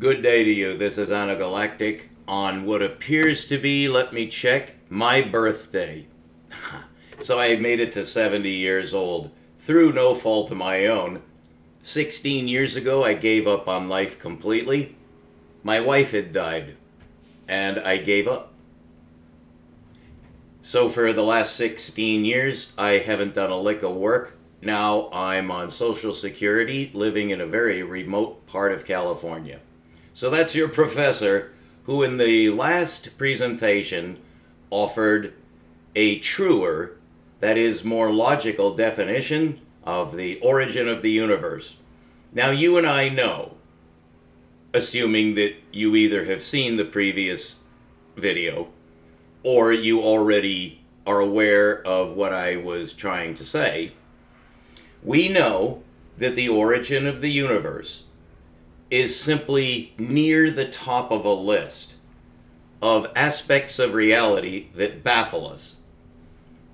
Good day to you. This is Galactic on what appears to be, let me check, my birthday. So I made it to 70 years old through no fault of my own. 16 years ago, I gave up on life completely. My wife had died, and I gave up. So for the last 16 years, I haven't done a lick of work. Now I'm on Social Security, living in a very remote part of California. So that's your professor, who in the last presentation offered a truer, that is more logical definition of the origin of the universe. Now you and I know, assuming that you either have seen the previous video or you already are aware of what I was trying to say, we know that the origin of the universe is simply near the top of a list of aspects of reality that baffle us.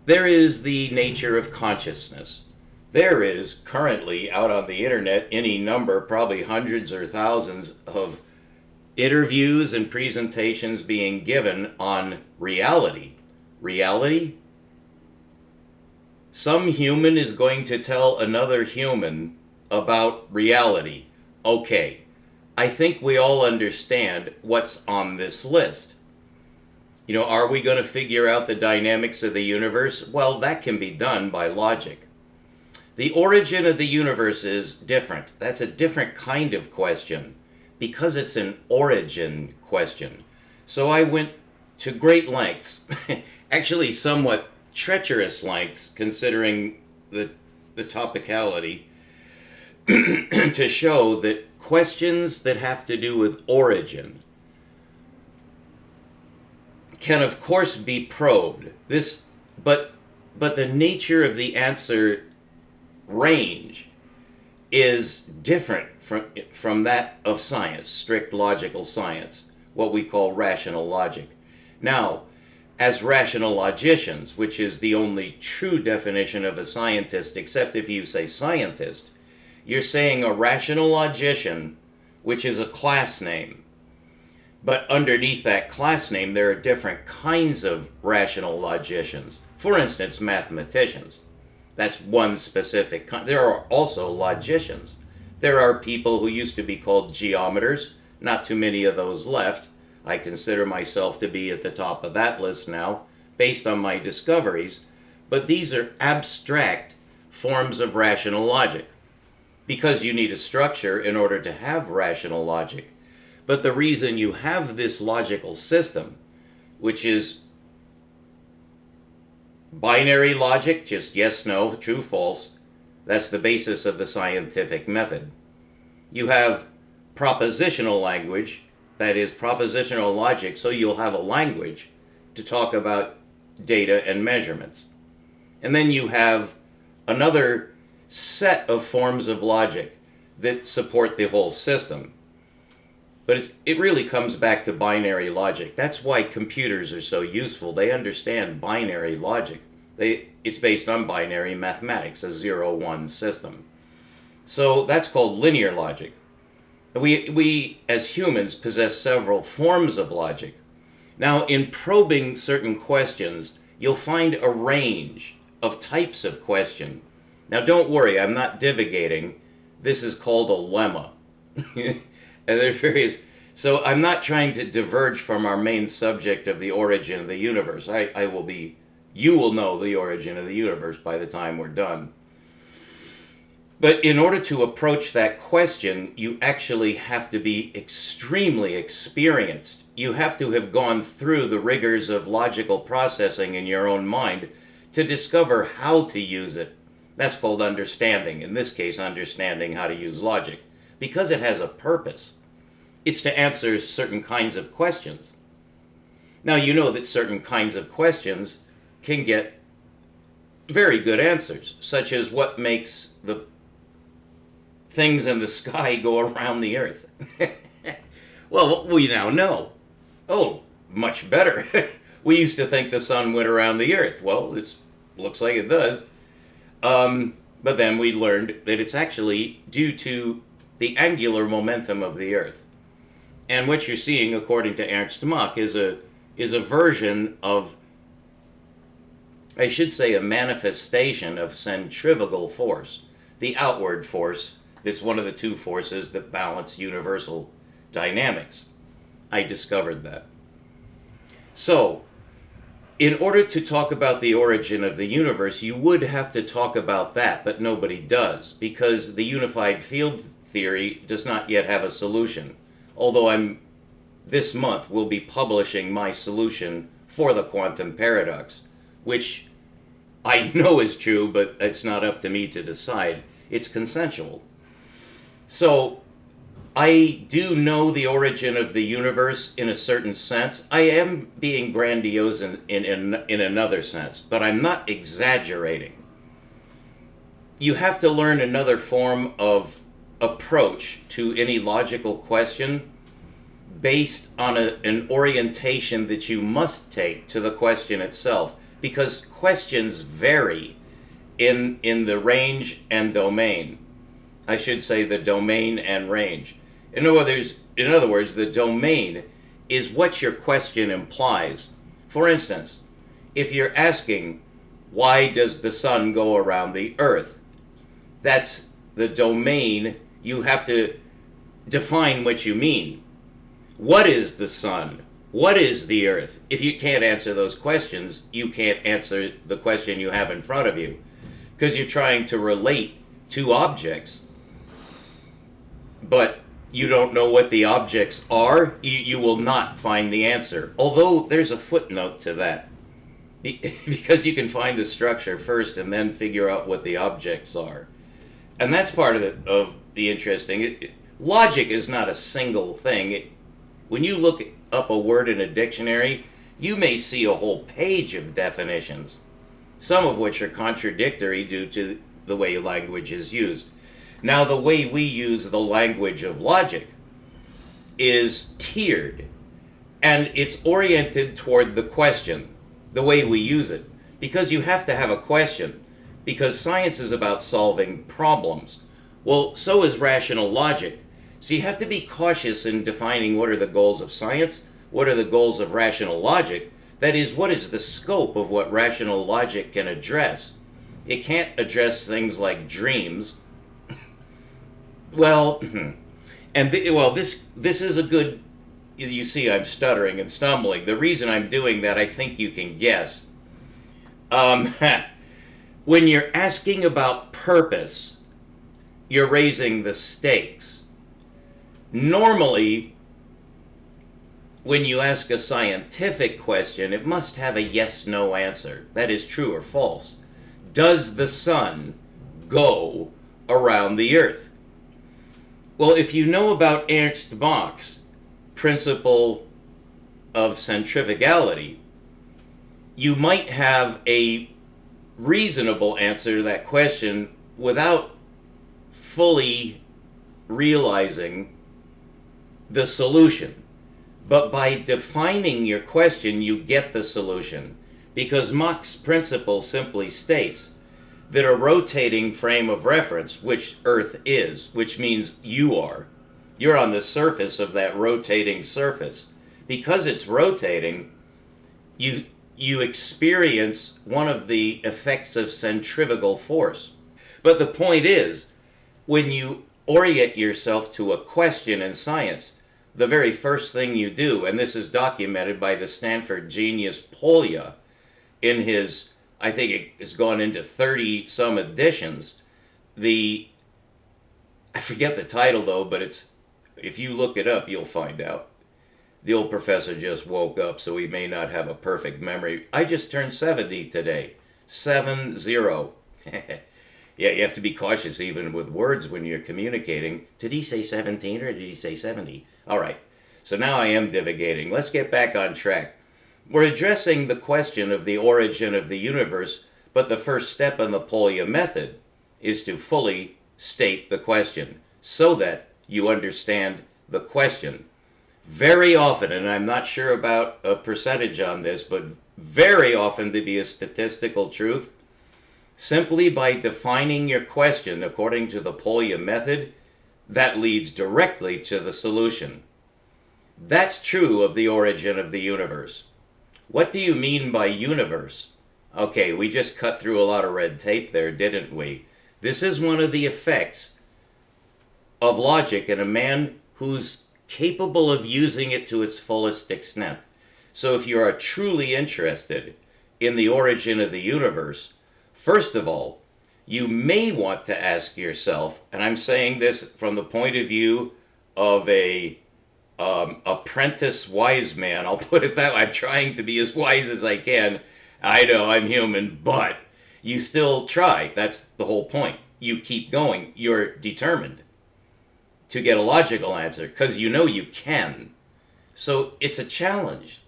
There is the nature of consciousness. There is currently out on the internet any number, probably hundreds or thousands of interviews and presentations being given on reality. Reality? Some human is going to tell another human about reality. Okay, I think we all understand what's on this list. You know, are we going to figure out the dynamics of the universe? Well, that can be done by logic. The origin of the universe is different. That's a different kind of question because it's an origin question. So I went to great lengths, actually somewhat treacherous lengths considering the topicality, to show that questions that have to do with origin can of course be probed. But the nature of the answer range is different from that of science, strict logical science, what we call rational logic. Now, as rational logicians, which is the only true definition of a scientist, except if you say scientist, you're saying a rational logician, which is a class name. But underneath that class name, there are different kinds of rational logicians. For instance, mathematicians. That's one specific kind. There are also logicians. There are people who used to be called geometers. Not too many of those left. I consider myself to be at the top of that list now, based on my discoveries. But these are abstract forms of rational logic, because you need a structure in order to have rational logic. But the reason you have this logical system, which is binary logic, just yes, no, true, false, that's the basis of the scientific method. You have propositional language, that is propositional logic, so you'll have a language to talk about data and measurements. And then you have another set of forms of logic that support the whole system. But it really comes back to binary logic. That's why computers are so useful. They understand binary logic. It's based on binary mathematics, a 0-1 system. So that's called linear logic. We as humans possess several forms of logic. Now, in probing certain questions, you'll find a range of types of question. Now, don't worry, I'm not divagating. This is called a lemma. And there are various. So I'm not trying to diverge from our main subject of the origin of the universe. You will know the origin of the universe by the time we're done. But in order to approach that question, you actually have to be extremely experienced. You have to have gone through the rigors of logical processing in your own mind to discover how to use it. That's called understanding. In this case, understanding how to use logic. Because it has a purpose. It's to answer certain kinds of questions. Now, you know that certain kinds of questions can get very good answers, such as what makes the things in the sky go around the earth. Well, we now know. Oh, much better. We used to think the sun went around the earth. Well, it looks like it does. But then we learned that it's actually due to the angular momentum of the earth. And what you're seeing, according to Ernst Mach, is a version of, I should say, a manifestation of centrifugal force, the outward force that's one of the two forces that balance universal dynamics. I discovered that. So, in order to talk about the origin of the universe, you would have to talk about that, but nobody does, because the unified field theory does not yet have a solution. Although this month will be publishing my solution for the quantum paradox, which I know is true, but it's not up to me to decide. It's consensual. So, I do know the origin of the universe in a certain sense. I am being grandiose in another sense, but I'm not exaggerating. You have to learn another form of approach to any logical question based on an orientation that you must take to the question itself, because questions vary in the range and domain. I should say the domain and range. In other words, the domain is what your question implies. For instance, if you're asking, why does the sun go around the earth? That's the domain. You have to define what you mean. What is the sun? What is the earth? If you can't answer those questions, you can't answer the question you have in front of you, because you're trying to relate two objects, but you don't know what the objects are, you will not find the answer. Although there's a footnote to that, because you can find the structure first and then figure out what the objects are. And that's part of the interesting. Logic is not a single thing. When you look up a word in a dictionary, you may see a whole page of definitions, some of which are contradictory due to the way language is used. Now, the way we use the language of logic is tiered, and it's oriented toward the question, the way we use it, because you have to have a question, because science is about solving problems. Well, so is rational logic. So you have to be cautious in defining what are the goals of science, what are the goals of rational logic. That is, what is the scope of what rational logic can address? It can't address things like dreams. Well, this is a good, you see I'm stuttering and stumbling. The reason I'm doing that, I think you can guess. When you're asking about purpose, you're raising the stakes. Normally, when you ask a scientific question, it must have a yes-no answer. That is true or false. Does the sun go around the earth? Well, if you know about Ernst Mach's principle of centrifugality, you might have a reasonable answer to that question without fully realizing the solution. But by defining your question, you get the solution, because Mach's principle simply states that a rotating frame of reference, which Earth is, which means you're on the surface of that rotating surface. Because it's rotating, you experience one of the effects of centrifugal force. But the point is, when you orient yourself to a question in science, the very first thing you do, and this is documented by the Stanford genius Polya in his, I think it has gone into 30 some editions. I forget the title though, but if you look it up, you'll find out. The old professor just woke up, so he may not have a perfect memory. I just turned 70 today. 70. Yeah, you have to be cautious even with words when you're communicating. Did he say 17 or did he say 70? All right, so now I am divagating. Let's get back on track. We're addressing the question of the origin of the universe, but the first step in the Polya method is to fully state the question so that you understand the question. Very often, and I'm not sure about a percentage on this, but very often to be a statistical truth, simply by defining your question according to the Polya method, that leads directly to the solution. That's true of the origin of the universe. What do you mean by universe? Okay, we just cut through a lot of red tape there, didn't we? This is one of the effects of logic in a man who's capable of using it to its fullest extent. So if you are truly interested in the origin of the universe, first of all, you may want to ask yourself, and I'm saying this from the point of view of a apprentice wise man, I'll put it that way. I'm trying to be as wise as I can. I know I'm human, but you still try. That's the whole point. You keep going. You're determined to get a logical answer because you know you can. So it's a challenge.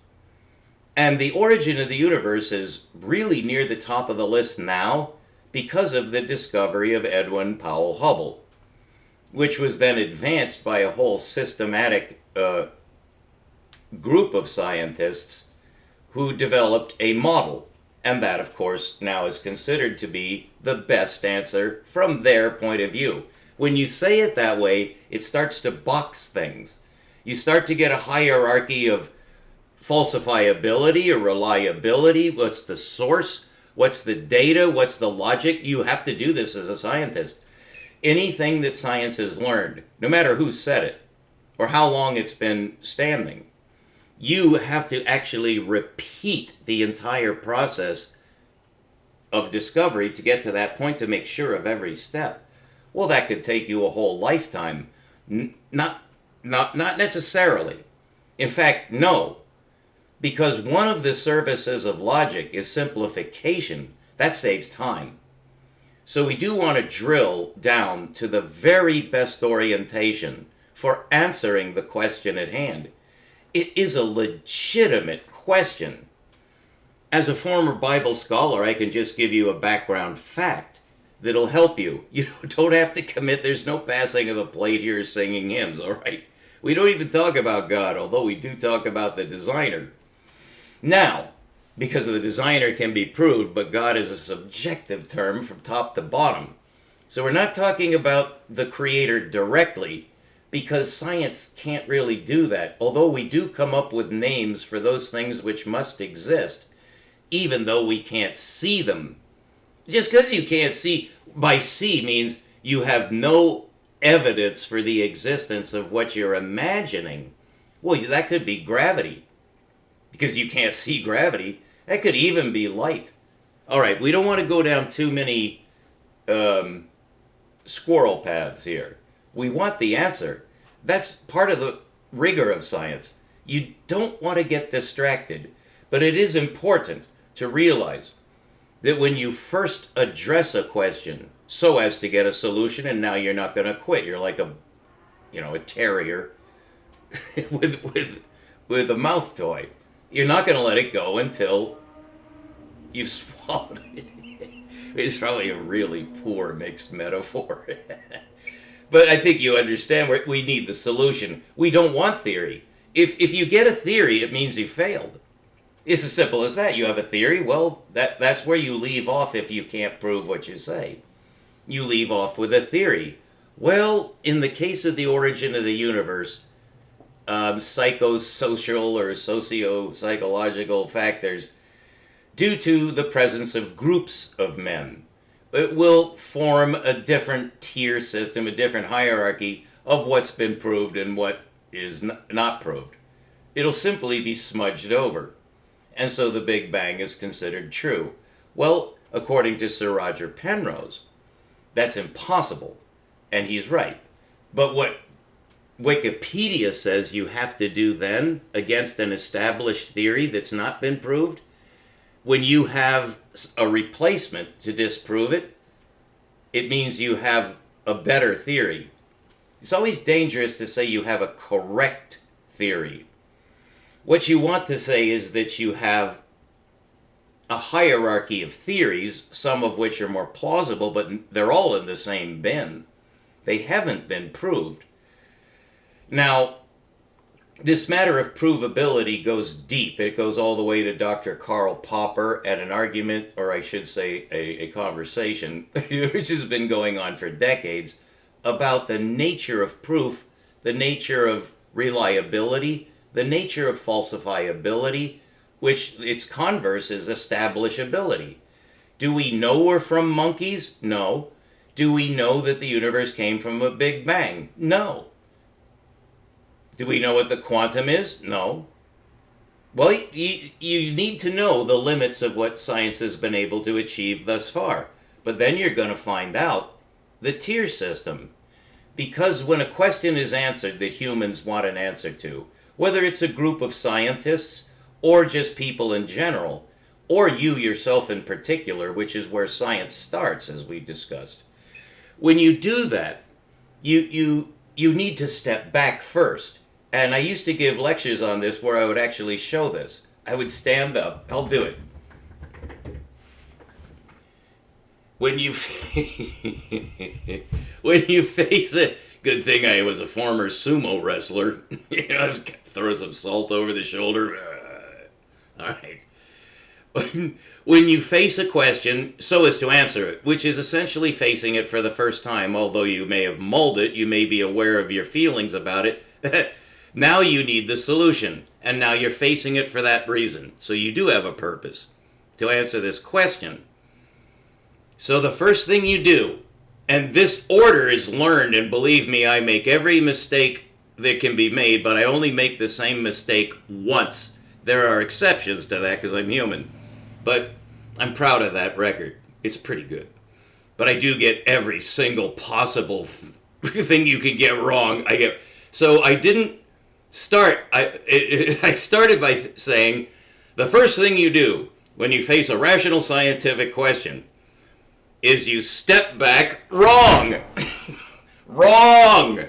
And the origin of the universe is really near the top of the list now because of the discovery of Edwin Powell Hubble, which was then advanced by a whole systematic group of scientists who developed a model. And that, of course, now is considered to be the best answer from their point of view. When you say it that way, it starts to box things. You start to get a hierarchy of falsifiability or reliability. What's the source? What's the data? What's the logic? You have to do this as a scientist. Anything that science has learned, no matter who said it or how long it's been standing, you have to actually repeat the entire process of discovery to get to that point to make sure of every step. Well, that could take you a whole lifetime. Not necessarily. In fact, no. Because one of the services of logic is simplification. That saves time. So we do want to drill down to the very best orientation for answering the question at hand. It is a legitimate question. As a former Bible scholar, I can just give you a background fact that'll help you. You don't have to commit. There's no passing of the plate here singing hymns, all right? We don't even talk about God, although we do talk about the designer. Now, because the designer can be proved, but God is a subjective term from top to bottom. So we're not talking about the creator directly, because science can't really do that, although we do come up with names for those things which must exist, even though we can't see them. Just because you can't see, by see means you have no evidence for the existence of what you're imagining. Well, that could be gravity, because you can't see gravity. That could even be light. All right, we don't want to go down too many squirrel paths here. We want the answer. That's part of the rigor of science. You don't want to get distracted, but it is important to realize that when you first address a question so as to get a solution, and now you're not going to quit. You're like a terrier with a mouth toy. You're not going to let it go until you've swallowed it. It's probably a really poor mixed metaphor. But I think you understand we need the solution. We don't want theory. If you get a theory, it means you failed. It's as simple as that. You have a theory, well, that's where you leave off if you can't prove what you say. You leave off with a theory. Well, in the case of the origin of the universe, psychosocial or socio-psychological factors, due to the presence of groups of men, it will form a different tier system, a different hierarchy of what's been proved and what is not proved. It'll simply be smudged over. And so the Big Bang is considered true. Well, according to Sir Roger Penrose, that's impossible. And he's right. But what Wikipedia says you have to do then against an established theory that's not been proved, when you have a replacement to disprove it, it means you have a better theory. It's always dangerous to say you have a correct theory. What you want to say is that you have a hierarchy of theories, some of which are more plausible, but they're all in the same bin. They haven't been proved. Now, this matter of provability goes deep. It goes all the way to Dr. Karl Popper at an argument, or I should say a conversation, which has been going on for decades, about the nature of proof, the nature of reliability, the nature of falsifiability, which its converse is establishability. Do we know we're from monkeys? No. Do we know that the universe came from a Big Bang? No. Do we know what the quantum is? No. Well, you need to know the limits of what science has been able to achieve thus far. But then you're going to find out the tier system. Because when a question is answered that humans want an answer to, whether it's a group of scientists or just people in general, or you yourself in particular, which is where science starts, as we discussed, when you do that, you need to step back first. And I used to give lectures on this where I would actually show this. I would stand up. I'll do it. When you when you face it, good thing I was a former sumo wrestler. Throw some salt over the shoulder. All right. When you face a question so as to answer it, which is essentially facing it for the first time, although you may have mulled it, you may be aware of your feelings about it. Now you need the solution, and now you're facing it for that reason. So you do have a purpose to answer this question. So the first thing you do, and this order is learned, and believe me, I make every mistake that can be made, but I only make the same mistake once. There are exceptions to that because I'm human, but I'm proud of that record. It's pretty good. But I do get every single possible thing you can get wrong. So I didn't start. I started by saying the first thing you do when you face a rational scientific question is you step back. Wrong. Wrong.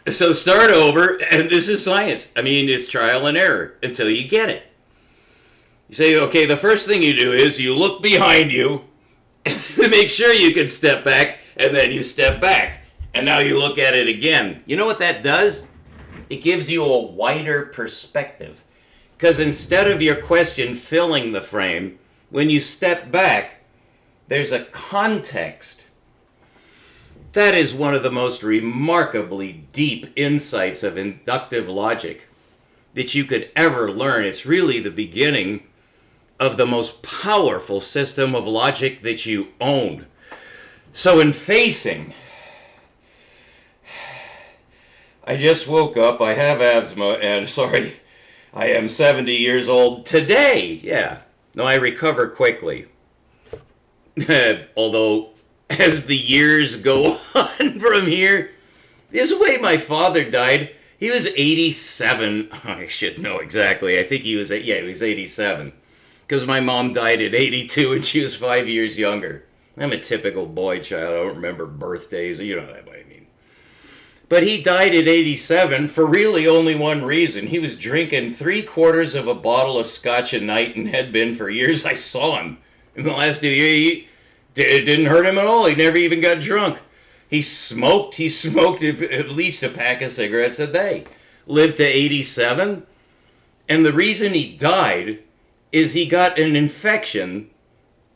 So start over, and this is science. I mean, it's trial and error until you get it. You say, okay, the first thing you do is you look behind you to make sure you can step back, and then you step back. And now you look at it again. You know what that does? It gives you a wider perspective. Because instead of your question filling the frame, when you step back, there's a context. That is one of the most remarkably deep insights of inductive logic that you could ever learn. It's really the beginning of the most powerful system of logic that you own. So in facing, I just woke up, I have asthma, and sorry, I am 70 years old today. Yeah, no, I recover quickly. Although, as the years go on from here, this is the way my father died. He was 87. I should know exactly. I think he was 87. Because my mom died at 82 and she was 5 years younger. I'm a typical boy child. I don't remember birthdays. You know what I mean. But he died at 87 for really only one reason. He was drinking 3/4 of a bottle of scotch a night and had been for years. I saw him in the last 2 years. It didn't hurt him at all. He never even got drunk. He smoked at least a pack of cigarettes a day. Lived to 87. And the reason he died is he got an infection,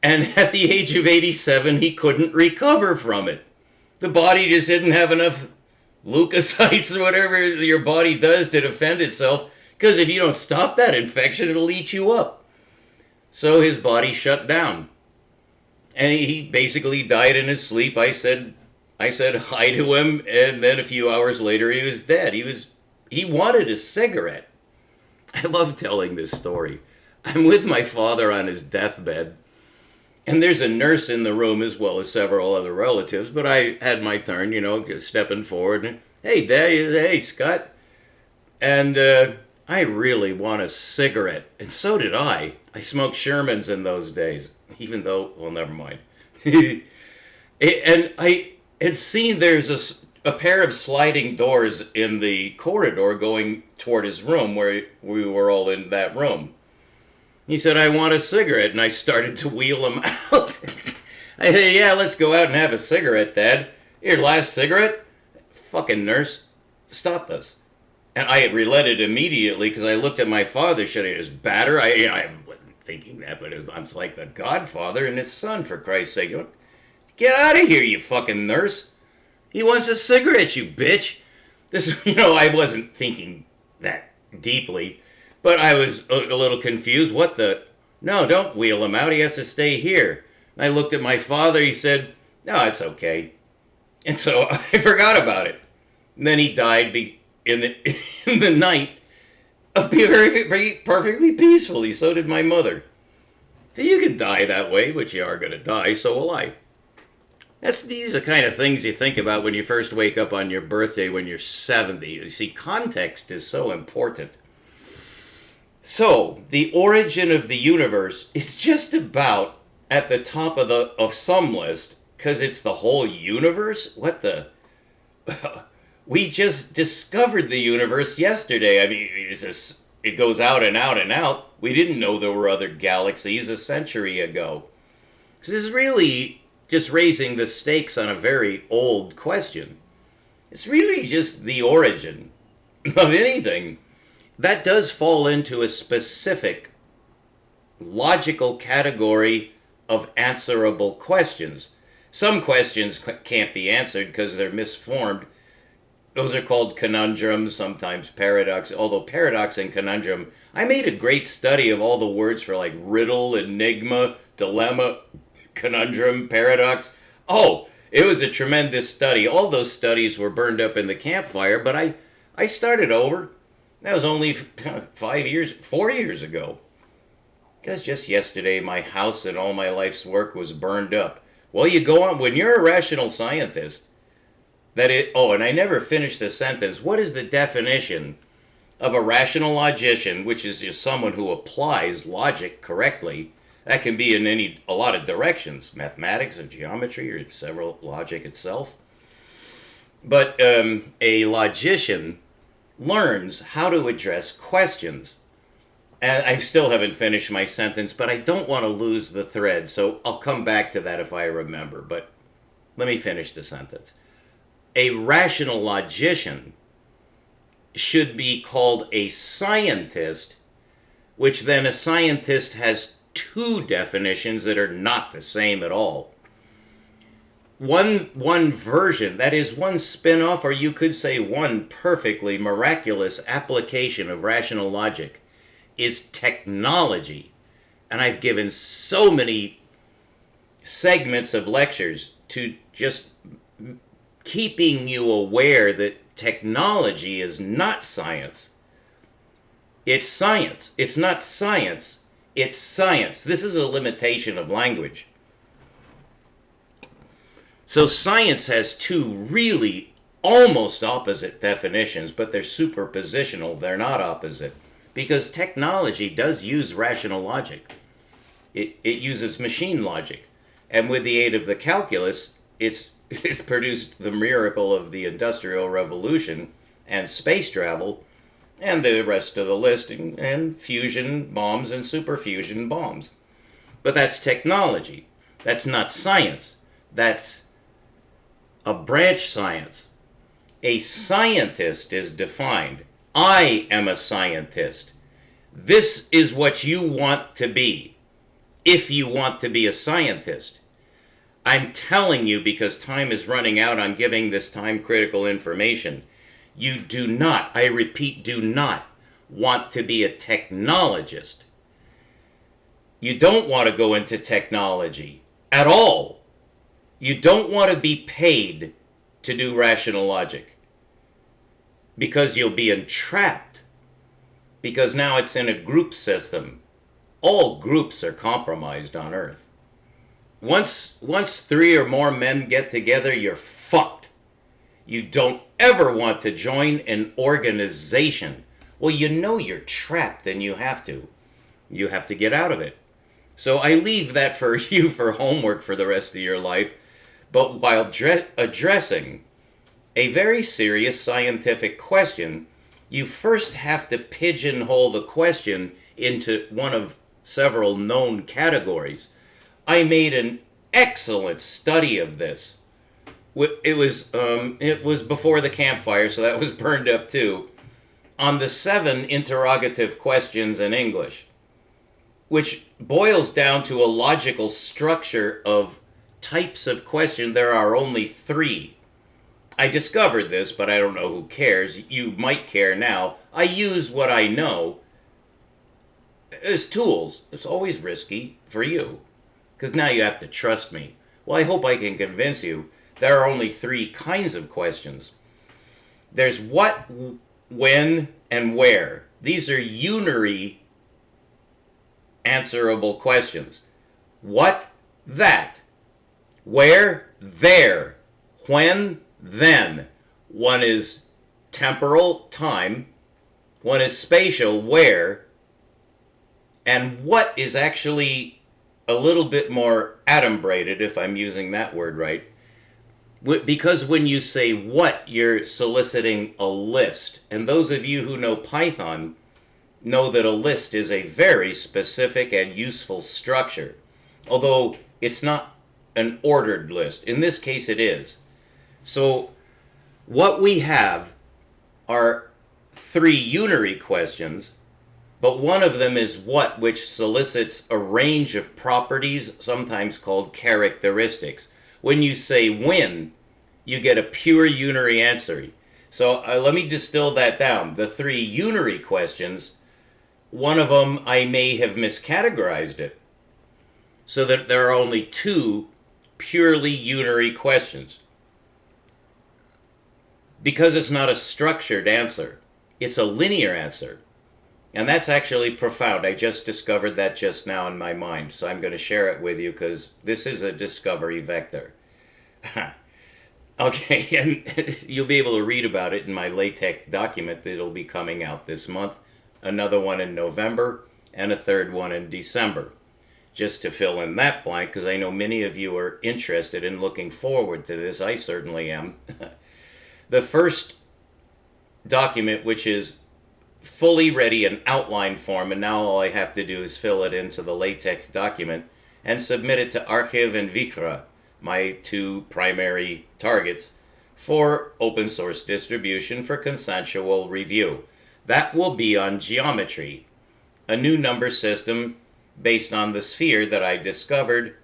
and at the age of 87, he couldn't recover from it. The body just didn't have enough leukocytes or whatever your body does to defend itself, because if you don't stop that infection, it'll eat you up. So his body shut down. And he basically died in his sleep. I said hi to him, and then a few hours later he was dead. He wanted a cigarette. I love telling this story. I'm with my father on his deathbed, and there's a nurse in the room as well as several other relatives, but I had my turn, stepping forward. And, hey, Dad, hey, Scott. And I really want a cigarette, and so did I. I smoked Shermans in those days, even though, well, never mind. And I had seen there's a pair of sliding doors in the corridor going toward his room where we were all in that room. He said, I want a cigarette, and I started to wheel him out. I said, yeah, let's go out and have a cigarette, Dad. Your last cigarette? Fucking nurse, stop this. And I relented immediately because I looked at my father, should I just batter? I wasn't thinking that, but I'm like the godfather and his son, for Christ's sake. Get out of here, you fucking nurse. He wants a cigarette, you bitch. I wasn't thinking that deeply, but I was a little confused. What the? No, don't wheel him out. He has to stay here. And I looked at my father. He said, no, it's okay. And so I forgot about it. And then he died in the night of perfectly peacefully. So did my mother. So you can die that way, but you are going to die. So will I. These are the kind of things you think about when you first wake up on your birthday when you're 70. You see, context is so important. So, the origin of the universe is just about at the top of some list, because it's the whole universe? What the? We just discovered the universe yesterday. I mean, it goes out and out and out. We didn't know there were other galaxies a century ago. This is really just raising the stakes on a very old question. It's really just the origin of anything. That does fall into a specific logical category of answerable questions. Some questions can't be answered because they're misformed. Those are called conundrums, sometimes paradox, although paradox and conundrum, I made a great study of all the words for like riddle, enigma, dilemma, conundrum, paradox. Oh, it was a tremendous study. All those studies were burned up in the campfire, but I started over. That was only 4 years ago. Because just yesterday my house and all my life's work was burned up. Well, you go on, when you're a rational scientist, and I never finished the sentence. What is the definition of a rational logician, which is just someone who applies logic correctly? That can be in a lot of directions, mathematics or geometry or several logic itself. But a logician learns how to address questions. And I still haven't finished my sentence, but I don't want to lose the thread, so I'll come back to that if I remember. But let me finish the sentence. A rational logician should be called a scientist, which then a scientist has two definitions that are not the same at all. One version, that is one spin-off, or you could say one perfectly miraculous application of rational logic, is technology. And I've given so many segments of lectures to just keeping you aware that technology is not science. It's science. It's not science. It's science. This is a limitation of language. So science has two really almost opposite definitions, but they're superpositional. They're not opposite. Because technology does use rational logic. It uses machine logic. And with the aid of the calculus, it's produced the miracle of the Industrial Revolution and space travel and the rest of the list, and fusion bombs and superfusion bombs. But that's technology. That's not science. That's a branch science. A scientist is defined. I am a scientist. This is what you want to be, if you want to be a scientist. I'm telling you, because time is running out on giving this time-critical information, you do not, I repeat, do not want to be a technologist. You don't want to go into technology at all. You don't want to be paid to do rational logic, because you'll be entrapped, because now it's in a group system. All groups are compromised on Earth. Once 3 or more men get together, you're fucked. You don't ever want to join an organization. Well, you know you're trapped, and you have to. You have to get out of it. So I leave that for you for homework for the rest of your life. But while addressing a very serious scientific question, you first have to pigeonhole the question into one of several known categories. I made an excellent study of this. It was before the campfire, so that was burned up too, on the 7 interrogative questions in English, which boils down to a logical structure of types of question. There are only 3. I discovered this, but I don't know who cares. You might care now. I use what I know as tools. It's always risky for you, because now you have to trust me. Well, I hope I can convince you there are only three kinds of questions. There's what, when, and where. These are unary answerable questions. What, that. Where, there. When, then. One is temporal, time. One is spatial, where. And what is actually a little bit more adumbrated, if I'm using that word right. Because when you say what, you're soliciting a list. And those of you who know Python know that a list is a very specific and useful structure. Although it's not an ordered list. In this case, it is. So what we have are three unary questions, but one of them is what, which solicits a range of properties, sometimes called characteristics. When you say when, you get a pure unary answer. So let me distill that down. The three unary questions, one of them I may have miscategorized it, so that there are only two purely unary questions. Because it's not a structured answer, it's a linear answer. And that's actually profound. I just discovered that just now in my mind, so I'm going to share it with you because this is a discovery vector. Okay, and you'll be able to read about it in my LaTeX document that'll be coming out this month, another one in November, and a third one in December. Just to fill in that blank, because I know many of you are interested in looking forward to this. I certainly am. The first document, which is fully ready in outline form, and now all I have to do is fill it into the LaTeX document and submit it to Archive and Vikra, my two primary targets, for open source distribution for consensual review. That will be on geometry, a new number system based on the sphere that I discovered,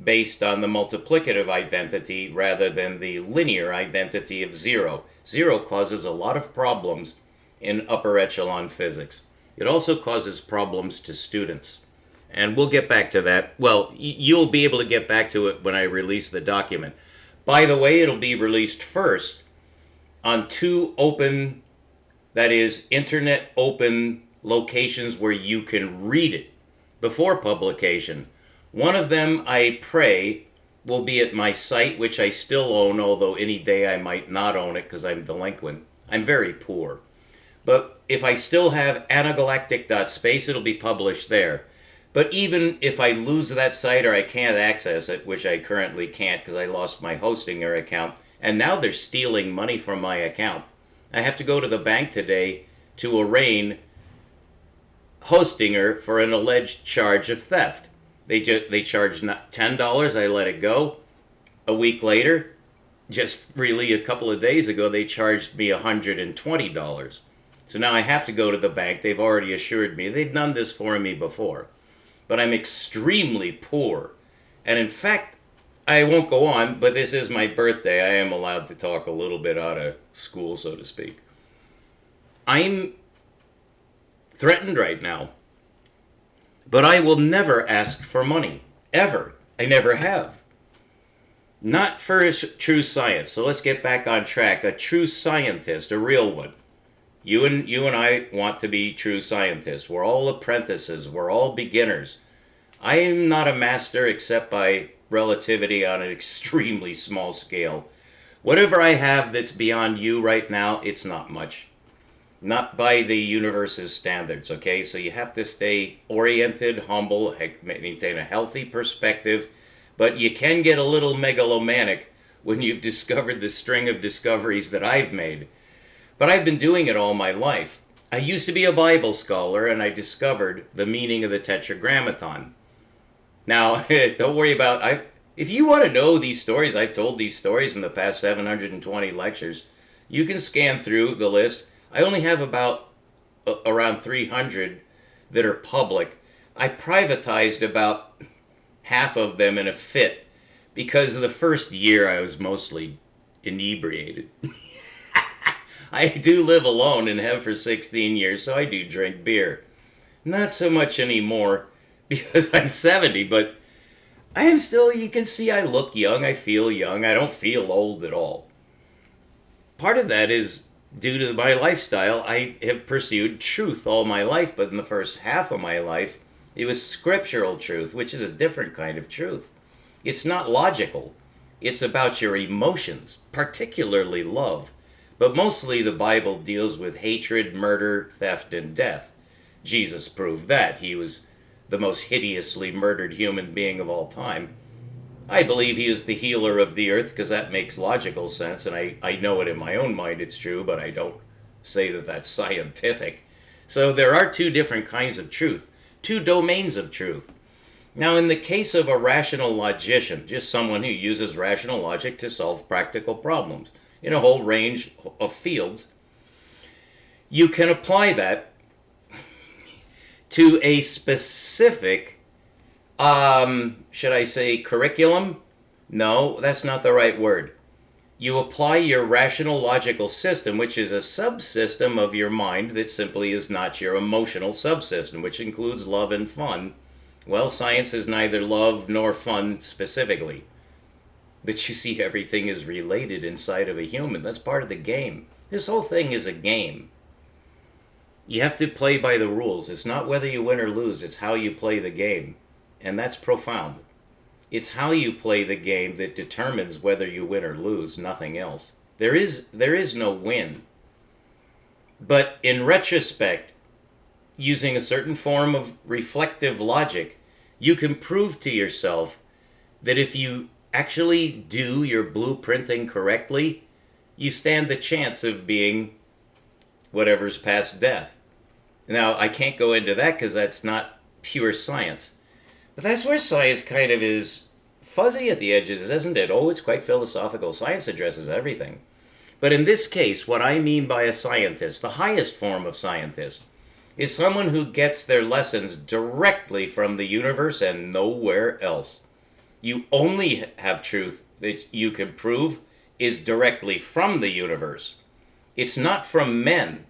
based on the multiplicative identity rather than the linear identity of zero. Zero causes a lot of problems in upper echelon physics. It also causes problems to students. And we'll get back to that. Well, you'll be able to get back to it when I release the document. By the way, it'll be released first on two open, that is, internet open locations where you can read it before publication. One of them, I pray, will be at my site, which I still own, although any day I might not own it because I'm delinquent. I'm very poor. But if I still have anagalactic.space, it'll be published there. But even if I lose that site or I can't access it, which I currently can't because I lost my Hostinger account, and now they're stealing money from my account, I have to go to the bank today to arraign Hostinger for an alleged charge of theft. They charged $10, I let it go. A week later, just really a couple of days ago, they charged me $120. So now I have to go to the bank. They've already assured me. They've done this for me before. But I'm extremely poor. And in fact, I won't go on, but this is my birthday. I am allowed to talk a little bit out of school, so to speak. I'm threatened right now. But I will never ask for money. Ever. I never have. Not for true science. So let's get back on track. A true scientist, a real one. You and I want to be true scientists. We're all apprentices. We're all beginners. I am not a master except by relativity on an extremely small scale. Whatever I have that's beyond you right now, it's not much. Not by the universe's standards, okay? So you have to stay oriented, humble, maintain a healthy perspective, but you can get a little megalomaniac when you've discovered the string of discoveries that I've made. But I've been doing it all my life. I used to be a Bible scholar, and I discovered the meaning of the Tetragrammaton. Now, don't worry about... If you want to know these stories, I've told these stories in the past 720 lectures. You can scan through the list. I only have about around 300 that are public. I privatized about half of them in a fit, because the first year I was mostly inebriated. I do live alone and have for 16 years, so I do drink beer. Not so much anymore because I'm 70, but I am still, you can see I look young, I feel young, I don't feel old at all. Part of that is due to my lifestyle. I have pursued truth all my life, but in the first half of my life, it was scriptural truth, which is a different kind of truth. It's not logical. It's about your emotions, particularly love. But mostly the Bible deals with hatred, murder, theft, and death. Jesus proved that. He was the most hideously murdered human being of all time. I believe he is the healer of the earth because that makes logical sense, and I know it in my own mind it's true, but I don't say that that's scientific. So there are two different kinds of truth, two domains of truth. Now, in the case of a rational logician, just someone who uses rational logic to solve practical problems in a whole range of fields, you can apply that to a specific, should I say curriculum? No, that's not the right word. You apply your rational logical system, which is a subsystem of your mind that simply is not your emotional subsystem, which includes love and fun. Well, science is neither love nor fun specifically. But you see, everything is related inside of a human. That's part of the game. This whole thing is a game. You have to play by the rules. It's not whether you win or lose, it's how you play the game. And that's profound. It's how you play the game that determines whether you win or lose, nothing else. There is no win. But in retrospect, using a certain form of reflective logic, you can prove to yourself that if you actually do your blueprinting correctly, you stand the chance of being whatever's past death. Now, I can't go into that because that's not pure science. But that's where science kind of is fuzzy at the edges, isn't it? Oh, it's quite philosophical. Science addresses everything. But in this case, what I mean by a scientist, the highest form of scientist, is someone who gets their lessons directly from the universe and nowhere else. You only have truth that you can prove is directly from the universe. It's not from men.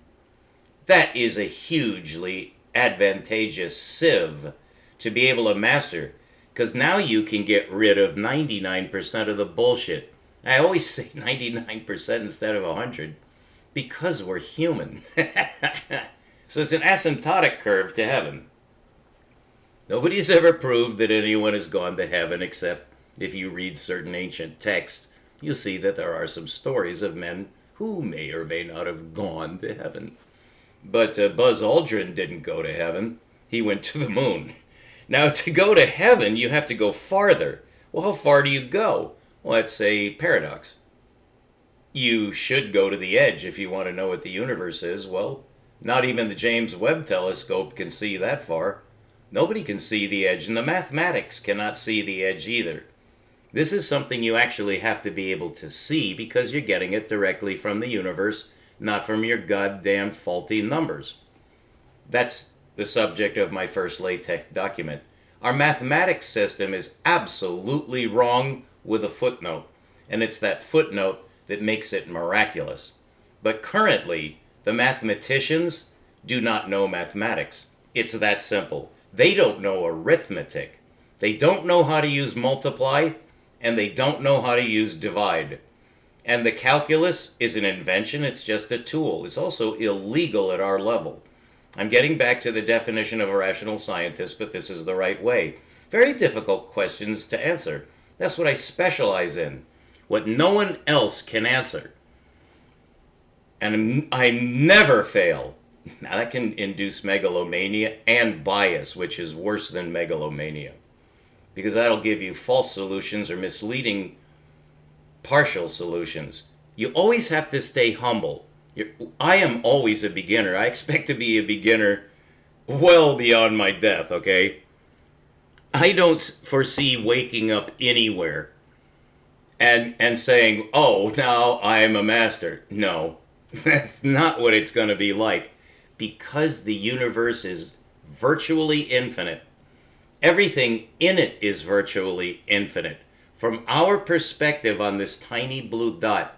That is a hugely advantageous sieve to be able to master, because now you can get rid of 99% of the bullshit. I always say 99% instead of 100 because we're human. So it's an asymptotic curve to heaven. Nobody's ever proved that anyone has gone to heaven, except if you read certain ancient texts, you'll see that there are some stories of men who may or may not have gone to heaven. But Buzz Aldrin didn't go to heaven. He went to the moon. Now, to go to heaven, you have to go farther. Well, how far do you go? Well, that's a paradox. You should go to the edge if you want to know what the universe is. Well, not even the James Webb telescope can see that far. Nobody can see the edge, and the mathematics cannot see the edge either. This is something you actually have to be able to see because you're getting it directly from the universe, not from your goddamn faulty numbers. That's the subject of my first LaTeX document. Our mathematics system is absolutely wrong with a footnote, and it's that footnote that makes it miraculous. But currently, the mathematicians do not know mathematics. It's that simple. They don't know arithmetic. They don't know how to use multiply, and they don't know how to use divide. And the calculus is an invention, it's just a tool. It's also illegal at our level. I'm getting back to the definition of a rational scientist, but this is the right way. Very difficult questions to answer. That's what I specialize in. What no one else can answer. And I never fail. Now that can induce megalomania and bias, which is worse than megalomania. Because that'll give you false solutions or misleading partial solutions. You always have to stay humble. I am always a beginner. I expect to be a beginner well beyond my death, okay? I don't foresee waking up anywhere and saying, oh, now I'm a master. No, that's not what it's going to be like. Because the universe is virtually infinite. Everything in it is virtually infinite. From our perspective on this tiny blue dot,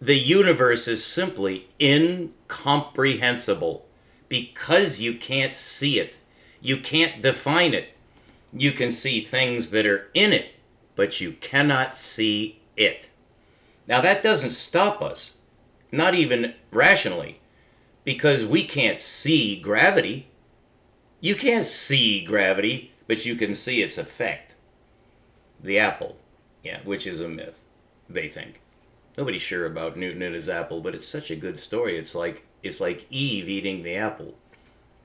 the universe is simply incomprehensible because you can't see it. You can't define it. You can see things that are in it, but you cannot see it. Now that doesn't stop us, not even rationally, because we can't see gravity. You can't see gravity, but you can see its effect. The apple, yeah, which is a myth, they think. Nobody's sure about Newton and his apple, but it's such a good story. It's like Eve eating the apple.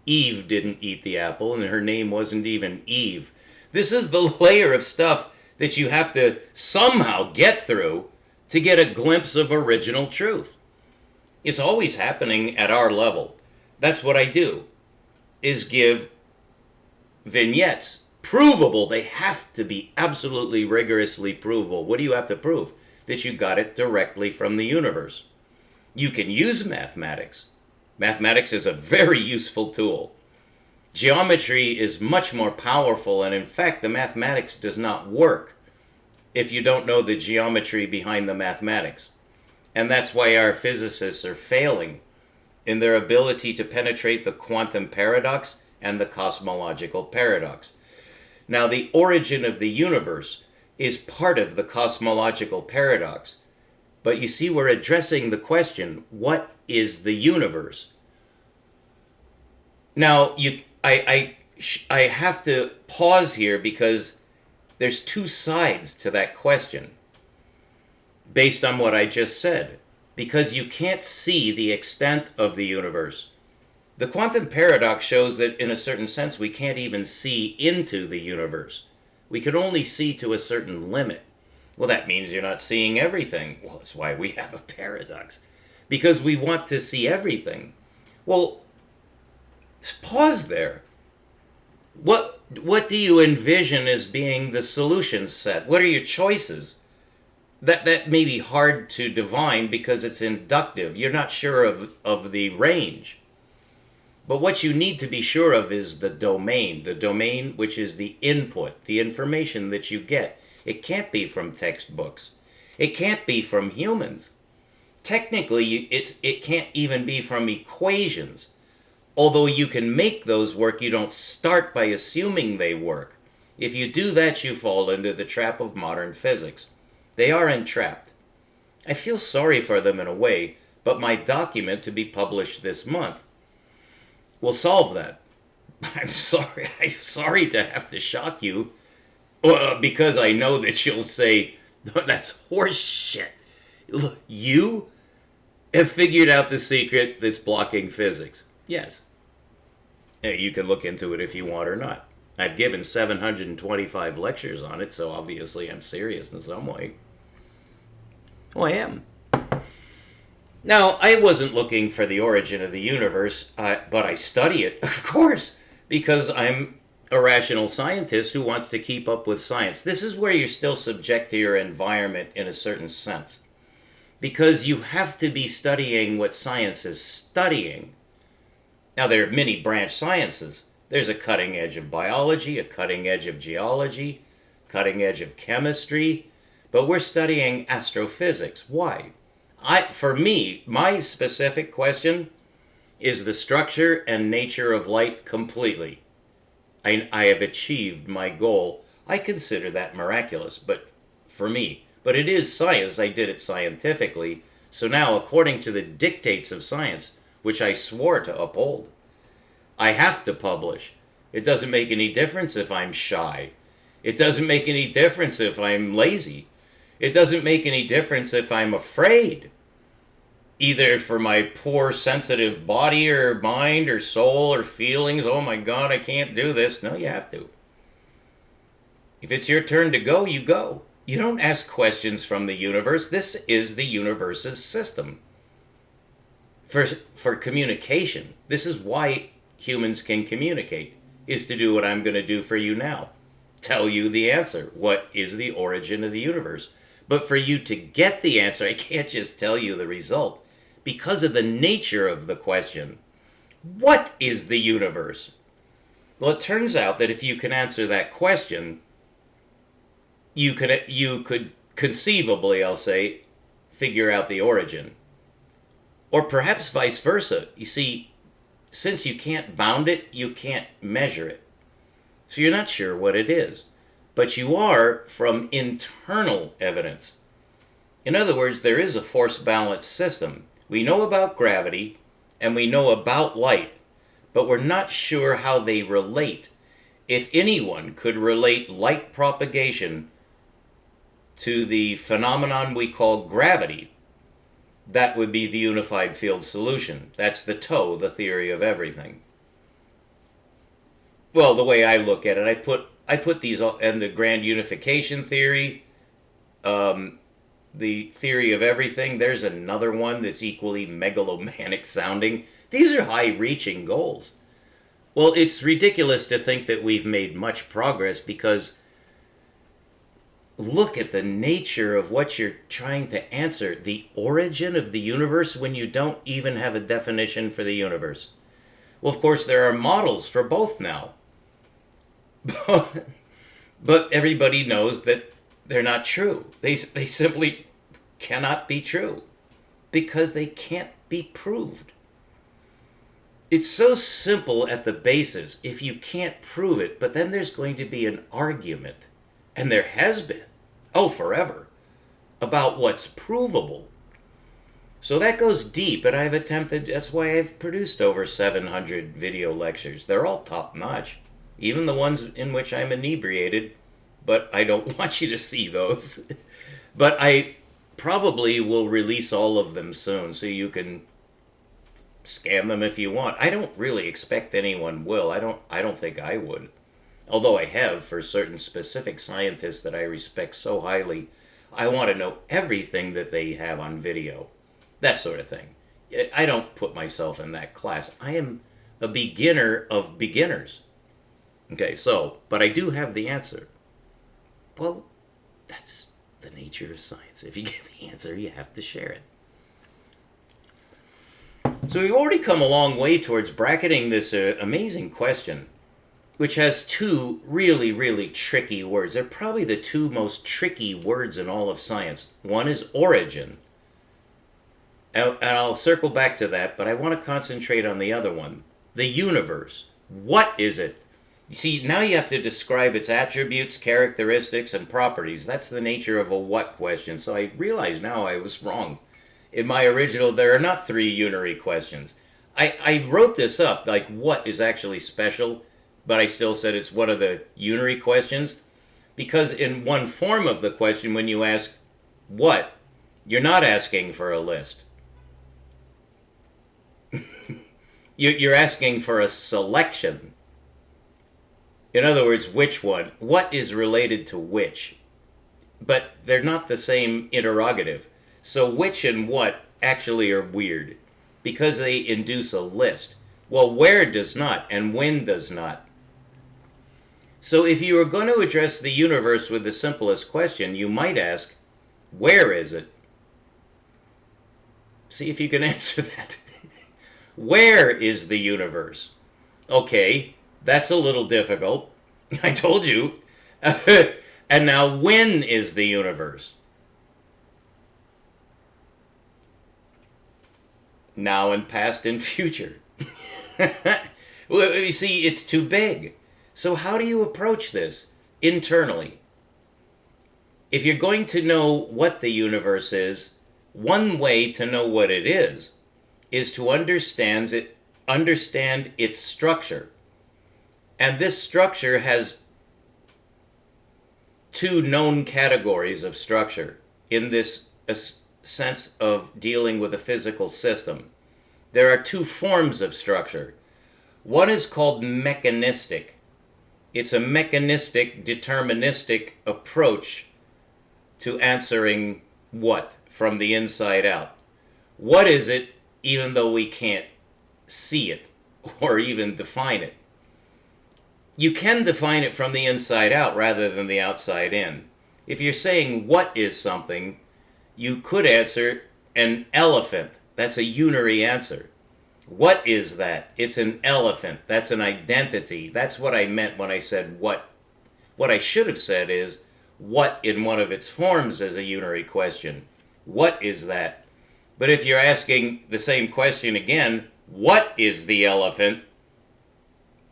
Eve didn't eat the apple, and her name wasn't even Eve. This is the layer of stuff that you have to somehow get through to get a glimpse of original truth. It's always happening at our level. That's what I do, is give vignettes. Provable. They have to be absolutely rigorously provable. What do you have to prove? That you got it directly from the universe. You can use mathematics. Mathematics is a very useful tool. Geometry is much more powerful, and in fact, the mathematics does not work if you don't know the geometry behind the mathematics. And that's why our physicists are failing in their ability to penetrate the quantum paradox and the cosmological paradox. Now, the origin of the universe is part of the cosmological paradox. But you see, we're addressing the question, what is the universe? Now, I have to pause here because there's two sides to that question based on what I just said, because you can't see the extent of the universe. The quantum paradox shows that in a certain sense we can't even see into the universe. We can only see to a certain limit. Well, that means you're not seeing everything. Well, that's why we have a paradox, because we want to see everything. Well, pause there. What do you envision as being the solution set? What are your choices? That may be hard to divine because it's inductive. You're not sure of the range. But what you need to be sure of is the domain which is the input, the information that you get. It can't be from textbooks. It can't be from humans. Technically, it can't even be from equations. Although you can make those work, you don't start by assuming they work. If you do that, you fall into the trap of modern physics. They are entrapped. I feel sorry for them in a way, but my document to be published this month will solve that. I'm sorry to have to shock you, because I know that you'll say, that's horse shit. Look, you have figured out the secret that's blocking physics. Yes. You can look into it if you want or not. I've given 725 lectures on it, so obviously I'm serious in some way. Oh, I am. Now, I wasn't looking for the origin of the universe, but I study it, of course, because I'm a rational scientist who wants to keep up with science. This is where you're still subject to your environment in a certain sense, because you have to be studying what science is studying. Now, there are many branch sciences. There's a cutting edge of biology, a cutting edge of geology, cutting edge of chemistry, but we're studying astrophysics. Why? For me, my specific question is the structure and nature of light completely. I have achieved my goal. I consider that miraculous, but for me. But it is science. I did it scientifically. So now, according to the dictates of science, which I swore to uphold, I have to publish. It doesn't make any difference if I'm shy. It doesn't make any difference if I'm lazy. It doesn't make any difference if I'm afraid, either for my poor sensitive body or mind or soul or feelings. Oh my God, I can't do this. No, you have to. If it's your turn to go, you go. You don't ask questions from the universe. This is the universe's system for communication. This is why humans can communicate, is to do what I'm going to do for you now. Tell you the answer. What is the origin of the universe? But for you to get the answer, I can't just tell you the result because of the nature of the question. What is the universe? Well, it turns out that if you can answer that question, you could conceivably, I'll say, figure out the origin. Or perhaps vice versa. You see, since you can't bound it, you can't measure it. So you're not sure what it is. But you are from internal evidence. In other words, there is a force balance system. We know about gravity and we know about light, but we're not sure how they relate. If anyone could relate light propagation to the phenomenon we call gravity, that would be the unified field solution. That's the TOE, the theory of everything. Well, the way I look at it, I put these all in the grand unification theory, the theory of everything. There's another one that's equally megalomaniac sounding. These are high-reaching goals. Well, it's ridiculous to think that we've made much progress because look at the nature of what you're trying to answer. The origin of the universe when you don't even have a definition for the universe. Well, of course, there are models for both now. But everybody knows that they're not true. They simply cannot be true because they can't be proved. It's so simple at the basis if you can't prove it, but then there's going to be an argument, and there has been, forever, about what's provable. So that goes deep, and that's why I've produced over 700 video lectures. They're all top-notch, even the ones in which I'm inebriated, but I don't want you to see those. But I probably will release all of them soon, so you can scan them if you want. I don't really expect anyone will. I don't think I would. Although I have for certain specific scientists that I respect so highly. I want to know everything that they have on video. That sort of thing. I don't put myself in that class. I am a beginner of beginners. Okay, but I do have the answer. Well, that's the nature of science. If you get the answer, you have to share it. So we've already come a long way towards bracketing this amazing question, which has two really, really tricky words. They're probably the two most tricky words in all of science. One is origin, and I'll circle back to that, but I want to concentrate on the other one, the universe. What is it? You see, now you have to describe its attributes, characteristics, and properties. That's the nature of a what question. So I realize now I was wrong. In my original, there are not 3 unary questions. I wrote this up, like what is actually special, but I still said it's one of the unary questions, because in one form of the question, when you ask what, you're not asking for a list. You're asking for a selection. In other words, which one? What is related to which? But they're not the same interrogative. So which and what actually are weird because they induce a list. Well, where does not and when does not. So if you were going to address the universe with the simplest question, you might ask, where is it? See if you can answer that. Where is the universe? Okay, that's a little difficult. I told you. And now, when is the universe? Now and past and future. Well, you see, it's too big. So how do you approach this internally? If you're going to know what the universe is, one way to know what it is to understand its structure. And this structure has 2 known categories of structure in this sense of dealing with a physical system. There are 2 forms of structure. One is called mechanistic. It's a mechanistic, deterministic approach to answering what from the inside out. What is it, even though we can't see it or even define it? You can define it from the inside out rather than the outside in. If you're saying what is something, you could answer an elephant. That's a unary answer. What is that? It's an elephant. That's an identity. That's what I meant when I said what. What I should have said is what in one of its forms as a unary question. What is that? But if you're asking the same question again, what is the elephant?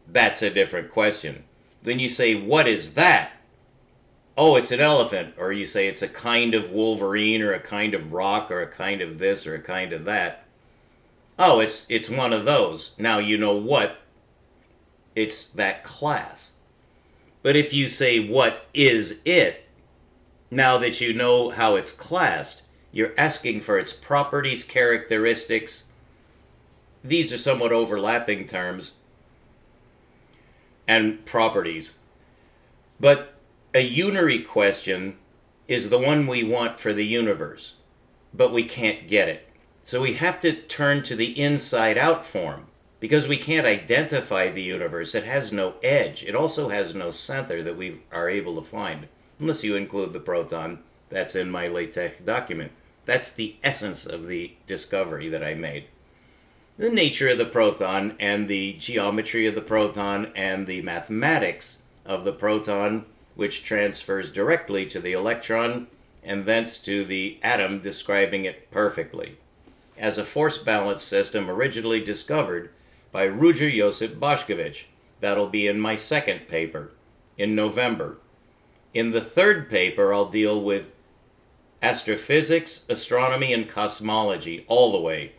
That's a different question. When you say, what is that? Oh, it's an elephant. Or you say it's a kind of wolverine or a kind of rock or a kind of this or a kind of that. Oh, it's one of those. Now you know what? It's that class. But if you say, what is it? Now that you know how it's classed, you're asking for its properties, characteristics. These are somewhat overlapping terms. And properties. But a unary question is the one we want for the universe, but we can't get it. So we have to turn to the inside-out form, because we can't identify the universe. It has no edge. It also has no center that we are able to find, unless you include the proton. That's in my LaTeX document. That's the essence of the discovery that I made. The nature of the proton and the geometry of the proton and the mathematics of the proton, which transfers directly to the electron and thence to the atom, describing it perfectly as a force balance system originally discovered by Ruđer Josip Bošković. That'll be in my second paper in November. In the third paper, I'll deal with astrophysics, astronomy, and cosmology all the way,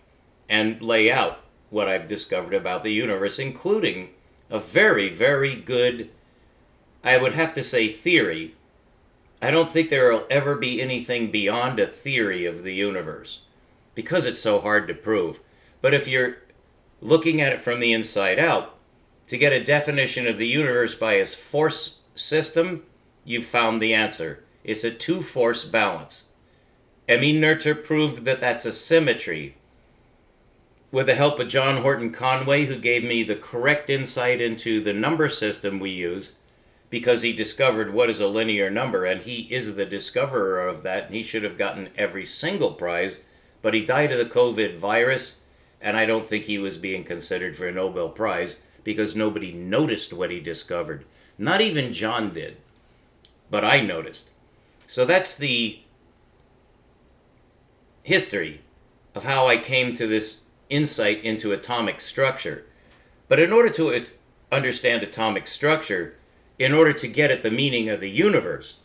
and lay out what I've discovered about the universe, including a very, very good, I would have to say, theory. I don't think there will ever be anything beyond a theory of the universe, because it's so hard to prove. But if you're looking at it from the inside out, to get a definition of the universe by its force system, you've found the answer. It's a two-force balance. Emmy Noether proved that that's a symmetry with the help of John Horton Conway, who gave me the correct insight into the number system we use, because he discovered what is a linear number, and he is the discoverer of that, and he should have gotten every single prize, but he died of the COVID virus, and I don't think he was being considered for a Nobel Prize, because nobody noticed what he discovered. Not even John did, but I noticed. So that's the history of how I came to this insight into atomic structure. But in order to understand atomic structure, in order to get at the meaning of the universe,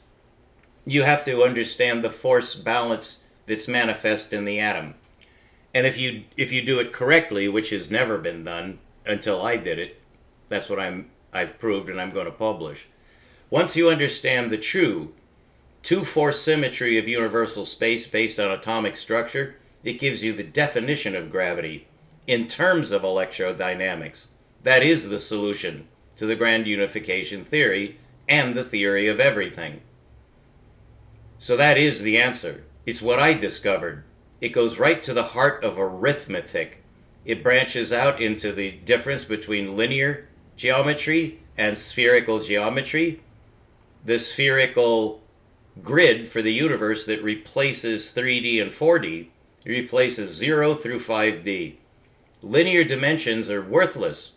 you have to understand the force balance that's manifest in the atom. And if you do it correctly, which has never been done until I did it, that's what I've proved and I'm going to publish. Once you understand the true two-force symmetry of universal space based on atomic structure, it gives you the definition of gravity in terms of electrodynamics. That is the solution to the grand unification theory and the theory of everything. So that is the answer. It's what I discovered. It goes right to the heart of arithmetic. It branches out into the difference between linear geometry and spherical geometry. The spherical grid for the universe that replaces 3D and 4D, it replaces 0 through 5D. Linear dimensions are worthless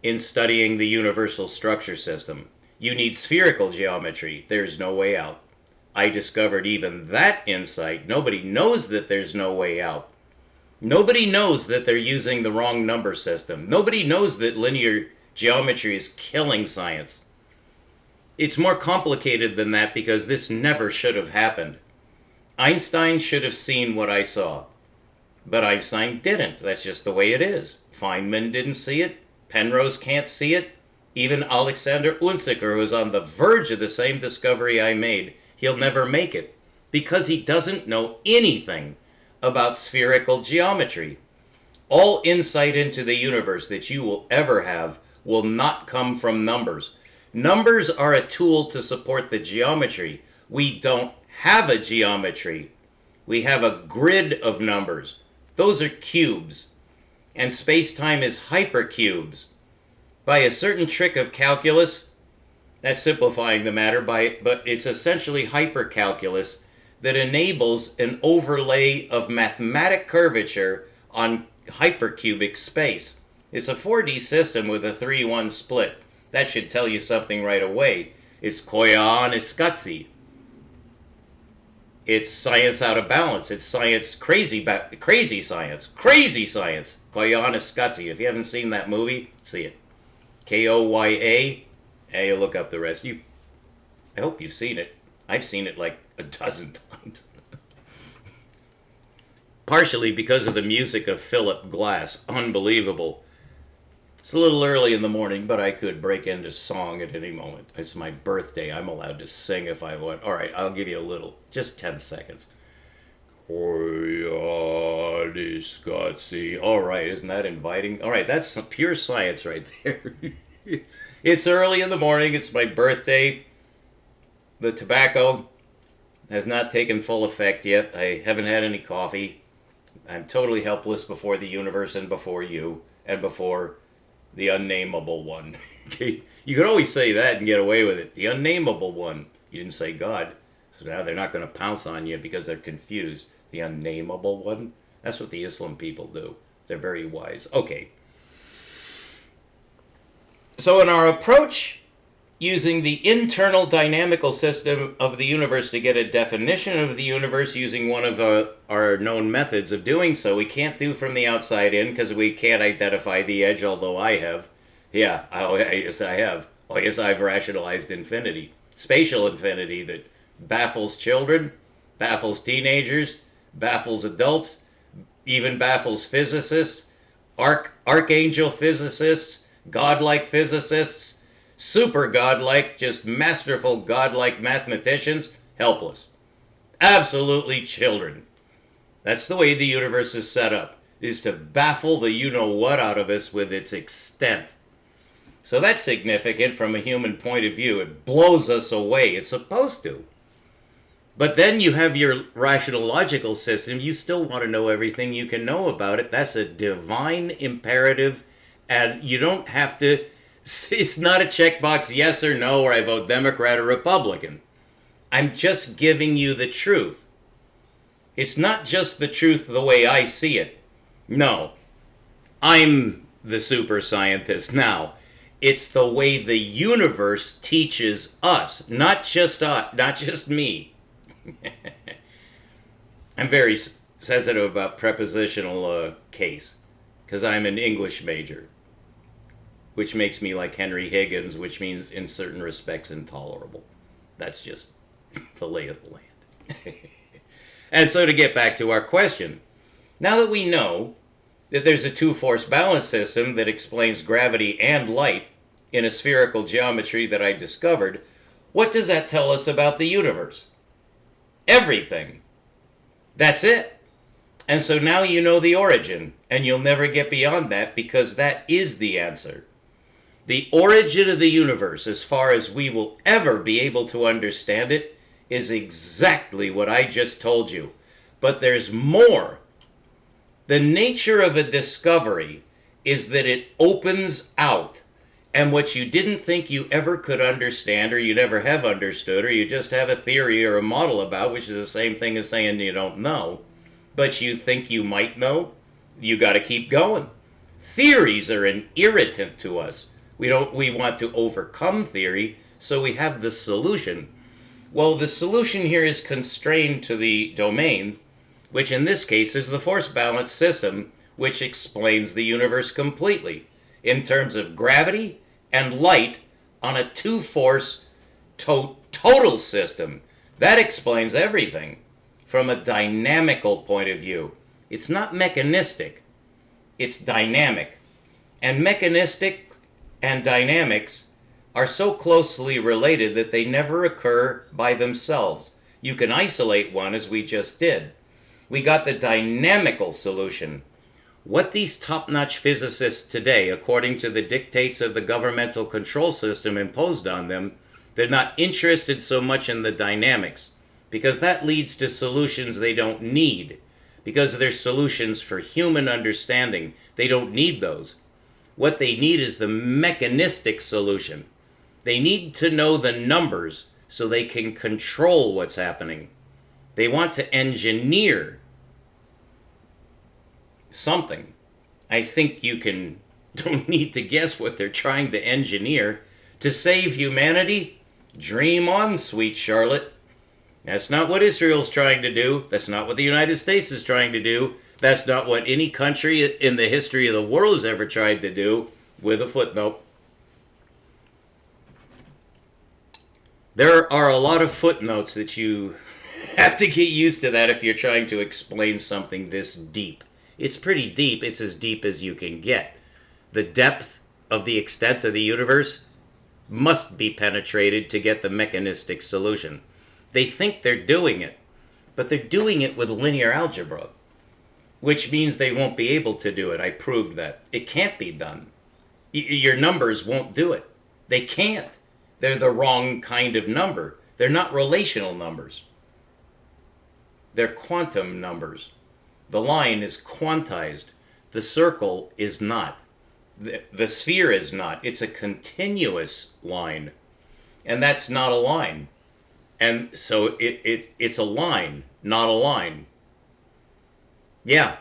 in studying the universal structure system. You need spherical geometry. There's no way out. I discovered even that insight. Nobody knows that there's no way out. Nobody knows that they're using the wrong number system. Nobody knows that linear geometry is killing science. It's more complicated than that, because this never should have happened. Einstein should have seen what I saw, but Einstein didn't. That's just the way it is. Feynman didn't see it. Penrose can't see it. Even Alexander Unziker, who's on the verge of the same discovery I made, he'll never make it, because he doesn't know anything about spherical geometry. All insight into the universe that you will ever have will not come from numbers. Numbers are a tool to support the geometry. We don't have a geometry. We have a grid of numbers. Those are cubes. And space-time is hypercubes. By a certain trick of calculus, that's simplifying the matter, but it's essentially hypercalculus that enables an overlay of mathematic curvature on hypercubic space. It's a 4D system with a 3-1 split. That should tell you something right away. It's Koyan Iskatsi. It's science out of balance. It's science crazy science. Crazy science. Koyana Scuzzy. If you haven't seen that movie, see it. Koya. Hey, you look up the rest. I hope you've seen it. I've seen it like a dozen times. Partially because of the music of Philip Glass. Unbelievable. It's a little early in the morning, but I could break into song at any moment. It's my birthday. I'm allowed to sing if I want. All right, I'll give you a little. Just 10 seconds. All right, isn't that inviting? All right, that's some pure science right there. It's early in the morning. It's my birthday. The tobacco has not taken full effect yet. I haven't had any coffee. I'm totally helpless before the universe and before you and before the unnameable one. Okay? You could always say that and get away with it. The unnameable one. You didn't say God. So now they're not going to pounce on you because they're confused. The unnameable one? That's what the Islam people do. They're very wise. Okay. So in our approach, using the internal dynamical system of the universe to get a definition of the universe using one of our known methods of doing so, we can't do from the outside in because we can't identify the edge, although I have. Yeah, yes, I have. Oh, yes, I've rationalized infinity. Spatial infinity that baffles children, baffles teenagers, baffles adults, even baffles physicists, archangel physicists, godlike physicists, super godlike, just masterful godlike mathematicians, helpless. Absolutely children. That's the way the universe is set up, is to baffle the you-know-what out of us with its extent. So that's significant from a human point of view. It blows us away. It's supposed to. But then you have your rational logical system. You still want to know everything you can know about it. That's a divine imperative, and you don't have to... It's not a checkbox yes or no, or I vote Democrat or Republican. I'm just giving you the truth. It's not just the truth the way I see it. No. I'm the super scientist now. It's the way the universe teaches us, not just me. I'm very sensitive about prepositional case, because I'm an English major, which makes me like Henry Higgins, which means in certain respects intolerable. That's just the lay of the land. And so to get back to our question, now that we know that there's a two-force balance system that explains gravity and light in a spherical geometry that I discovered, what does that tell us about the universe? Everything. That's it. And so now you know the origin, and you'll never get beyond that because that is the answer. The origin of the universe, as far as we will ever be able to understand it, is exactly what I just told you. But there's more. The nature of a discovery is that it opens out. And what you didn't think you ever could understand, or you never have understood, or you just have a theory or a model about, which is the same thing as saying you don't know, but you think you might know, you got to keep going. Theories are an irritant to us. We want to overcome theory, so we have the solution. Well, the solution here is constrained to the domain, which in this case is the force balance system, which explains the universe completely in terms of gravity and light on a two-force total system. That explains everything from a dynamical point of view. It's not mechanistic, it's dynamic. And mechanistic and dynamics are so closely related that they never occur by themselves. You can isolate one, as we just did. We got the dynamical solution. What these top-notch physicists today, according to the dictates of the governmental control system imposed on them, they're not interested so much in the dynamics, because that leads to solutions they don't need, because they're solutions for human understanding. They don't need those. What they need is the mechanistic solution. They need to know the numbers so they can control what's happening. They want to engineer something. I think you don't need to guess what they're trying to engineer. To save humanity? Dream on, sweet Charlotte. That's not what Israel's trying to do. That's not what the United States is trying to do. That's not what any country in the history of the world has ever tried to do, with a footnote. There are a lot of footnotes that you have to get used to that if you're trying to explain something this deep. It's pretty deep. It's as deep as you can get. The depth of the extent of the universe must be penetrated to get the mechanistic solution. They think they're doing it, but they're doing it with linear algebra, which means they won't be able to do it. I proved that. It can't be done. Your numbers won't do it. They can't. They're the wrong kind of number. They're not relational numbers. They're quantum numbers. The line is quantized. The circle is not. The sphere is not. It's a continuous line. And that's not a line. And so it's a line, not a line. Yeah.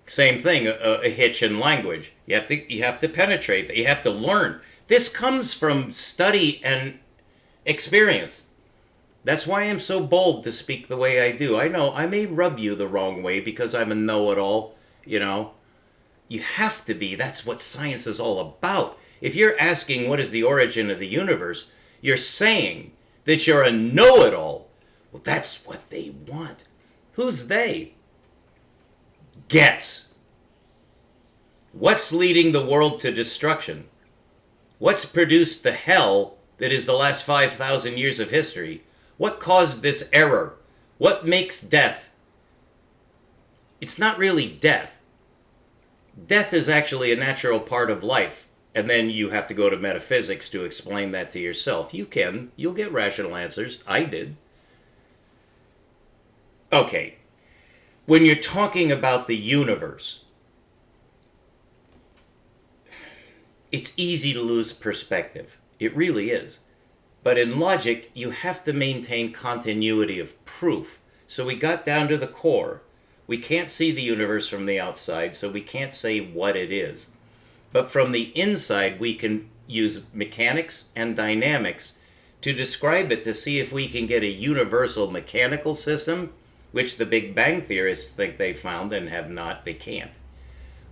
Same thing, a hitch in language. You have to penetrate that. You have to learn. This comes from study and experience. That's why I'm so bold to speak the way I do. I know I may rub you the wrong way because I'm a know-it-all, you know. You have to be. That's what science is all about. If you're asking what is the origin of the universe, you're saying that you're a know-it-all. Well, that's what they want. Who's they? Guess. What's leading the world to destruction? What's produced the hell that is the last 5,000 years of history? What caused this error? What makes death? It's not really death. Death is actually a natural part of life. And then you have to go to metaphysics to explain that to yourself. You can. You'll get rational answers. I did. Okay. When you're talking about the universe, it's easy to lose perspective. It really is. But in logic, you have to maintain continuity of proof. So we got down to the core. We can't see the universe from the outside, so we can't say what it is. But from the inside, we can use mechanics and dynamics to describe it to see if we can get a universal mechanical system, which the Big Bang theorists think they found and have not. They can't.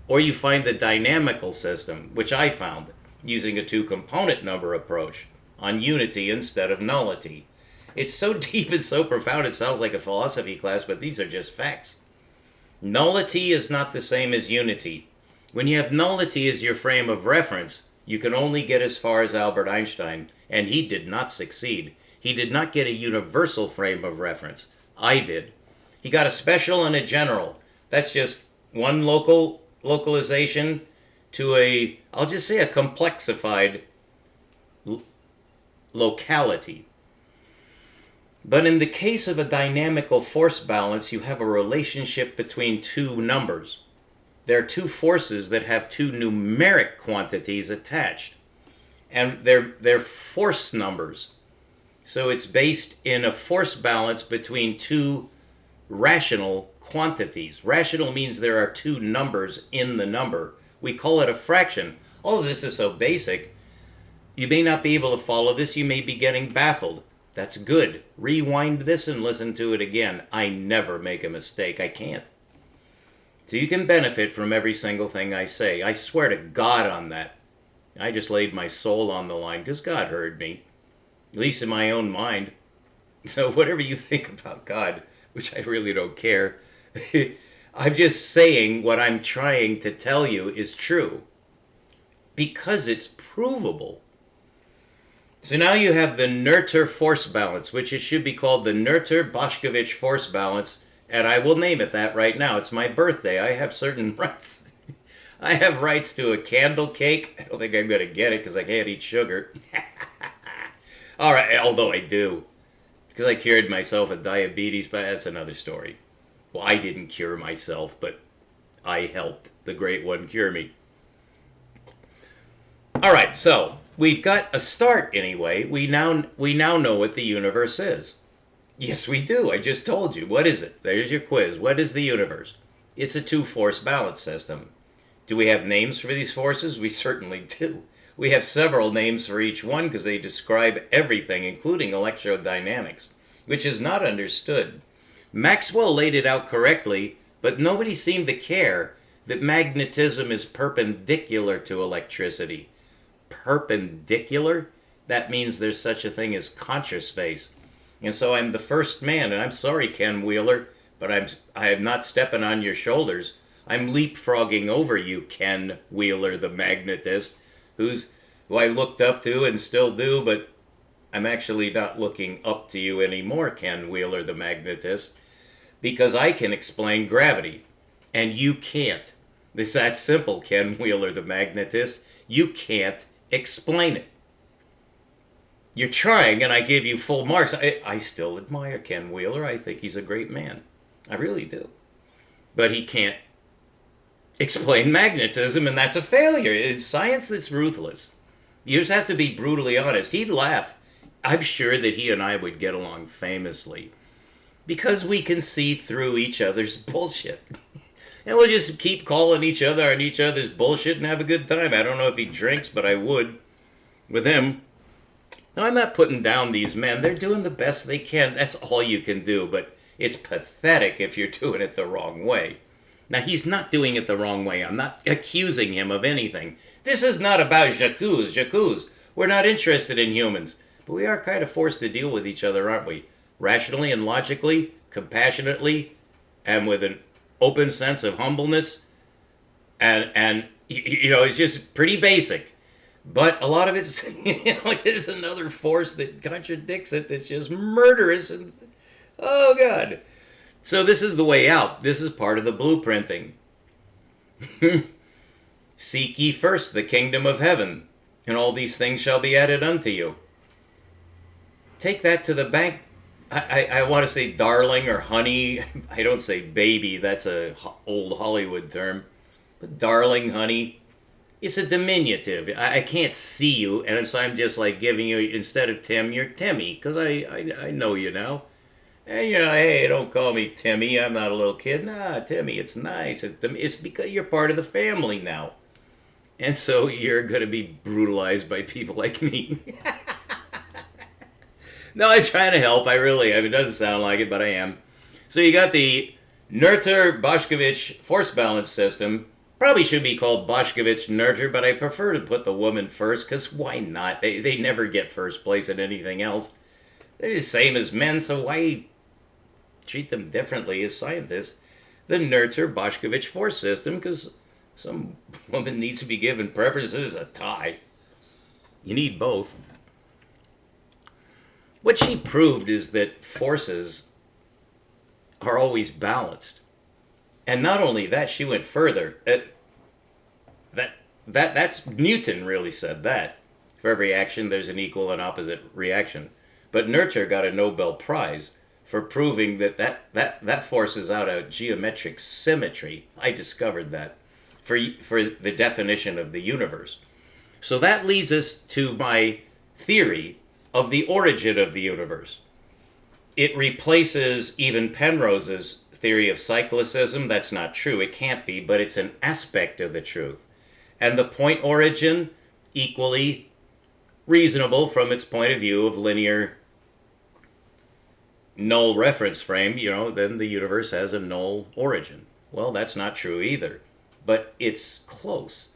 Or you find the dynamical system, which I found, using a two-component number approach on unity instead of nullity. It's so deep and so profound it sounds like a philosophy class, but these are just facts. Nullity is not the same as unity. When you have nullity as your frame of reference, you can only get as far as Albert Einstein, and he did not succeed. He did not get a universal frame of reference. I did. He got a special and a general. That's just one localization to a, I'll just say a complexified locality. But in the case of a dynamical force balance, you have a relationship between two numbers. There are two forces that have two numeric quantities attached. And they're force numbers. So it's based in a force balance between two rational quantities. Rational means there are two numbers in the number. We call it a fraction. All of this is so basic. You may not be able to follow this. You may be getting baffled. That's good. Rewind this and listen to it again. I never make a mistake. I can't. So you can benefit from every single thing I say. I swear to God on that. I just laid my soul on the line because God heard me. At least in my own mind. So whatever you think about God, which I really don't care, I'm just saying what I'm trying to tell you is true. Because it's provable. So now you have the Noether force balance, which it should be called the Noether-Boschkovich force balance, and I will name it that right now. It's my birthday. I have certain rights. I have rights to a candle cake. I don't think I'm going to get it because I can't eat sugar. All right, although I do. Because I cured myself of diabetes, but that's another story. Well, I didn't cure myself, but I helped the Great One cure me. All right, so we've got a start anyway. We now know what the universe is. Yes, we do. I just told you. What is it? There's your quiz. What is the universe? It's a two-force balance system. Do we have names for these forces? We certainly do. We have several names for each one because they describe everything, including electrodynamics. which is not understood. Maxwell laid it out correctly, but nobody seemed to care that magnetism is perpendicular to electricity. Perpendicular? That means there's such a thing as contraspace. And so I'm the first man, and I'm sorry, Ken Wheeler, but I am not stepping on your shoulders. I'm leapfrogging over you, Ken Wheeler, the magnetist, who I looked up to and still do, but I'm actually not looking up to you anymore, Ken Wheeler, the magnetist, because I can explain gravity, and you can't. It's that simple, Ken Wheeler, the magnetist. You can't explain it. You're trying, and I give you full marks. I still admire Ken Wheeler. I think he's a great man. I really do. But he can't explain magnetism, and that's a failure. It's science that's ruthless. You just have to be brutally honest. He'd laugh. I'm sure that he and I would get along famously because we can see through each other's bullshit. And we'll just keep calling each other on each other's bullshit and have a good time. I don't know if he drinks, but I would with him. Now, I'm not putting down these men. They're doing the best they can. That's all you can do, but it's pathetic if you're doing it the wrong way. Now, he's not doing it the wrong way. I'm not accusing him of anything. This is not about J'accuse. We're not interested in humans. But we are kind of forced to deal with each other, aren't we? Rationally and logically, compassionately, and with an open sense of humbleness. And it's just pretty basic. But a lot of it's, there's another force that contradicts it that's just murderous. And, oh, God. So this is the way out. This is part of the blueprinting. Seek ye first the kingdom of heaven, and all these things shall be added unto you. Take that to the bank. I want to say darling or honey. I don't say baby. That's a old Hollywood term. But darling, honey. It's a diminutive. I can't see you, and so I'm just like giving you, instead of Tim, you're Timmy, because I know you now. And hey, don't call me Timmy. I'm not a little kid. Nah, Timmy, it's nice. It's because you're part of the family now. And so you're going to be brutalized by people like me. No, I'm trying to help. It doesn't sound like it, but I am. So you got the Noether-Boschkovich force balance system. Probably should be called Boschkovich-Noether, but I prefer to put the woman first, because why not? They never get first place in anything else. They're the same as men, so why treat them differently as scientists? The Noether-Boschkovich force system, because some woman needs to be given preferences, a tie. You need both. What she proved is that forces are always balanced. And not only that, she went further. That's Newton really said that. For every action, there's an equal and opposite reaction. But Noether got a Nobel Prize for proving that forces out a geometric symmetry. I discovered that for the definition of the universe. So that leads us to my theory of the origin of the universe. It replaces even Penrose's theory of cyclicism. That's not true. It can't be, but it's an aspect of the truth. And the point origin, equally reasonable from its point of view of linear null reference frame, then the universe has a null origin. Well, that's not true either, but it's close.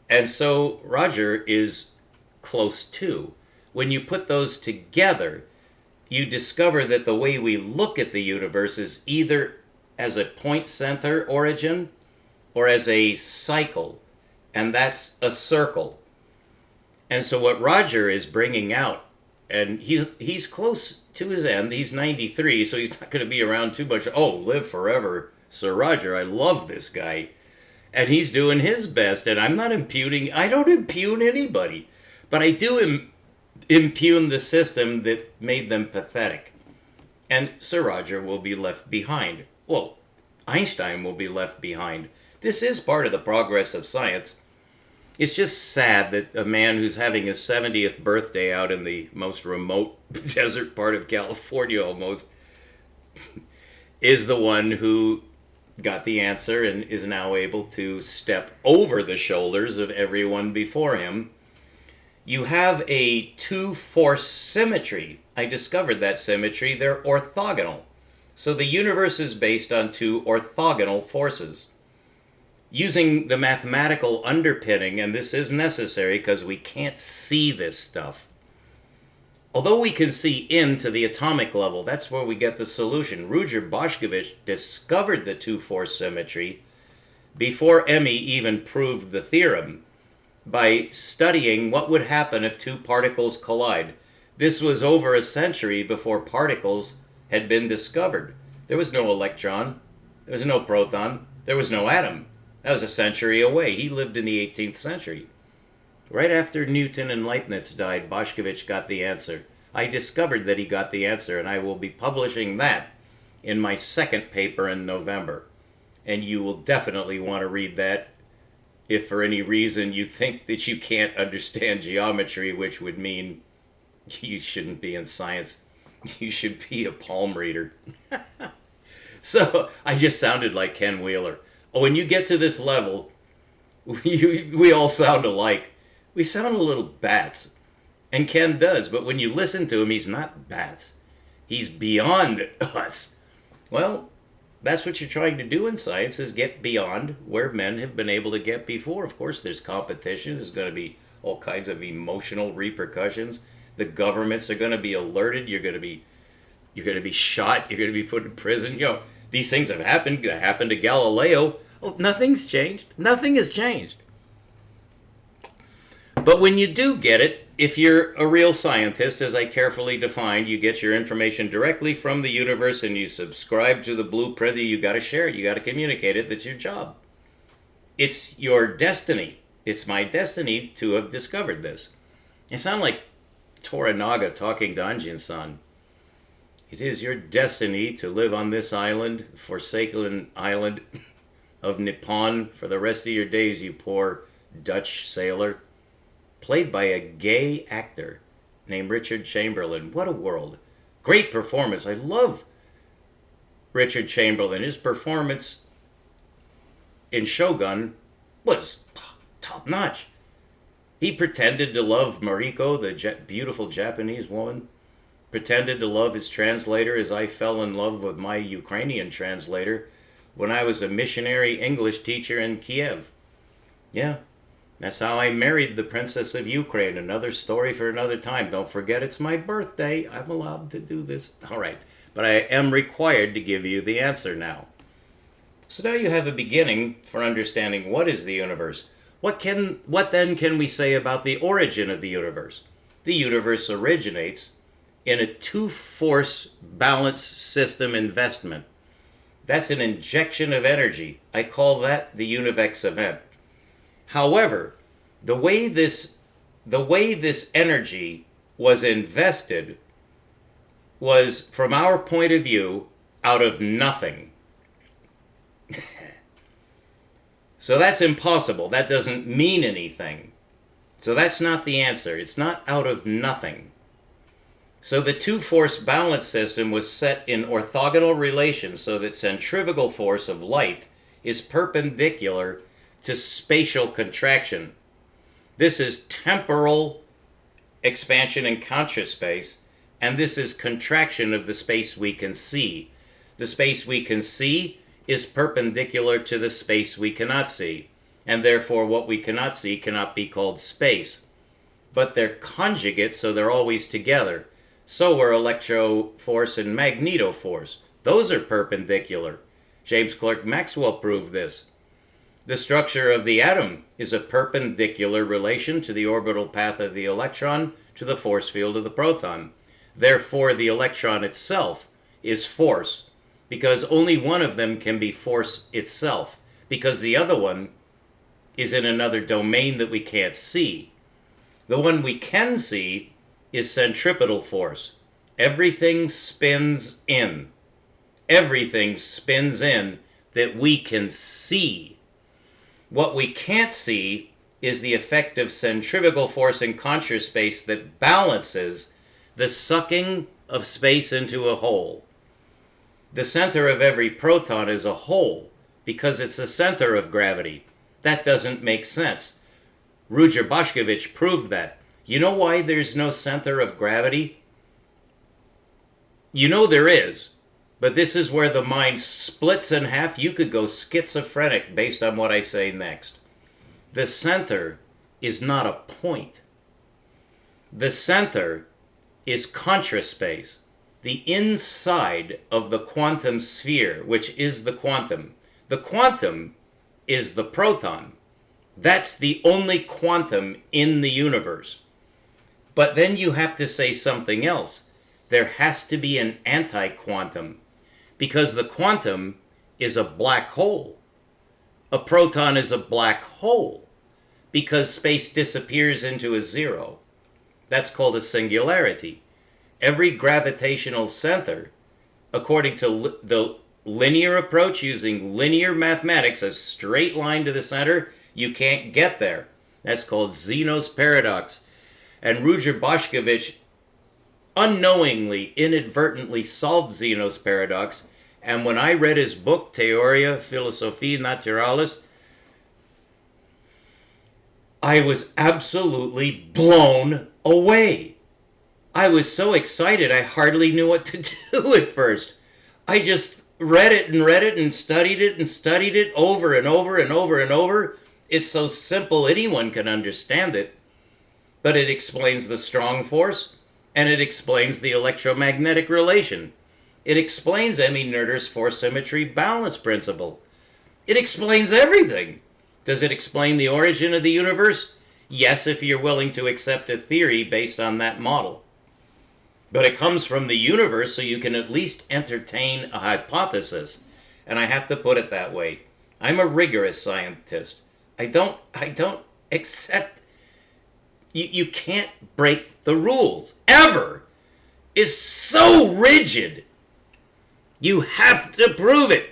And so Roger is close too. When you put those together, you discover that the way we look at the universe is either as a point center origin or as a cycle, and that's a circle. And so what Roger is bringing out, and he's close to his end, he's 93, so he's not going to be around too much. Oh, live forever, Sir Roger, I love this guy. And he's doing his best, and I don't impugn anybody, but I do impugn the system that made them pathetic. And Sir Roger will be left behind. Well, Einstein will be left behind. This is part of the progress of science. It's just sad that a man who's having his 70th birthday out in the most remote desert part of California almost is the one who got the answer and is now able to step over the shoulders of everyone before him. You have a two-force symmetry. I discovered that symmetry. They're orthogonal. So the universe is based on two orthogonal forces. Using the mathematical underpinning, and this is necessary because we can't see this stuff. Although we can see into the atomic level, that's where we get the solution. Ruđer Bošković discovered the two-force symmetry before Emmy even proved the theorem by studying what would happen if two particles collide. This was over a century before particles had been discovered. There was no electron, there was no proton, there was no atom. That was a century away. He lived in the 18th century. Right after Newton and Leibniz died, Bošković got the answer. I discovered that he got the answer, and I will be publishing that in my second paper in November. And you will definitely want to read that if for any reason you think that you can't understand geometry, which would mean you shouldn't be in science. You should be a palm reader. So I just sounded like Ken Wheeler. When you get to this level, we all sound alike. We sound a little bats. And Ken does, but when you listen to him, he's not bats. He's beyond us. Well, that's what you're trying to do in science, is get beyond where men have been able to get before. Of course, there's competition. There's going to be all kinds of emotional repercussions. The governments are going to be alerted. You're going to be shot. You're going to be put in prison. You know, these things have happened. That happened to Galileo. Oh, nothing's changed. Nothing has changed. But when you do get it, if you're a real scientist, as I carefully defined, you get your information directly from the universe and you subscribe to the blueprint. You got to share it. You got to communicate it. That's your job. It's your destiny. It's my destiny to have discovered this. You sound like Toranaga talking to Anjin-san. It is your destiny to live on this island, forsaken island of Nippon, for the rest of your days, you poor Dutch sailor. Played by a gay actor named Richard Chamberlain. What a world. Great performance. I love Richard Chamberlain. His performance in Shogun was top notch. He pretended to love Mariko, the beautiful Japanese woman. Pretended to love his translator, as I fell in love with my Ukrainian translator when I was a missionary English teacher in Kiev. Yeah. That's how I married the Princess of Ukraine. Another story for another time. Don't forget it's my birthday. I'm allowed to do this. All right. But I am required to give you the answer now. So now you have a beginning for understanding what is the universe. What then can we say about the origin of the universe? The universe originates in a two-force balance system investment. That's an injection of energy. I call that the Univex event. However, the way this energy was invested was, from our point of view, out of nothing. So that's impossible. That doesn't mean anything. So that's not the answer. It's not out of nothing. So the two-force balance system was set in orthogonal relations so that centrifugal force of light is perpendicular to spatial contraction. This is temporal expansion in conscious space, and this is contraction of the space we can see. The space we can see is perpendicular to the space we cannot see, and therefore what we cannot see cannot be called space. But they're conjugates, so they're always together. So are electroforce and magnetoforce. Those are perpendicular. James Clerk Maxwell proved this. The structure of the atom is a perpendicular relation to the orbital path of the electron to the force field of the proton. Therefore, the electron itself is force, because only one of them can be force itself, because the other one is in another domain that we can't see. The one we can see is centripetal force. Everything spins in. Everything spins in that we can see. What we can't see is the effect of centrifugal force in conscious space that balances the sucking of space into a hole. The center of every proton is a hole because it's the center of gravity. That doesn't make sense. Ruđer Bošković proved that. You know why there's no center of gravity? You know there is, but this is where the mind splits in half. You could go schizophrenic based on what I say next. The center is not a point. The center is contraspace, the inside of the quantum sphere, which is the quantum. The quantum is the proton. That's the only quantum in the universe. But then you have to say something else. There has to be an anti-quantum, because the quantum is a black hole. A proton is a black hole, because space disappears into a zero. That's called a singularity. Every gravitational center, according to the linear approach using linear mathematics, a straight line to the center, you can't get there. That's called Zeno's paradox. And Ruđer Bošković unknowingly, inadvertently solved Zeno's paradox. And when I read his book, Theoria Philosophiae Naturalis, I was absolutely blown away. I was so excited I hardly knew what to do at first. I just read it and studied it over and over and over and over. It's so simple anyone can understand it. But it explains the strong force, and it explains the electromagnetic relation. It explains Emmy Noether's force symmetry balance principle. It explains everything. Does it explain the origin of the universe? Yes, if you're willing to accept a theory based on that model. But it comes from the universe, so you can at least entertain a hypothesis. And I have to put it that way. I'm a rigorous scientist. I don't accept. You can't break the rules. Ever. It's so rigid. You have to prove it.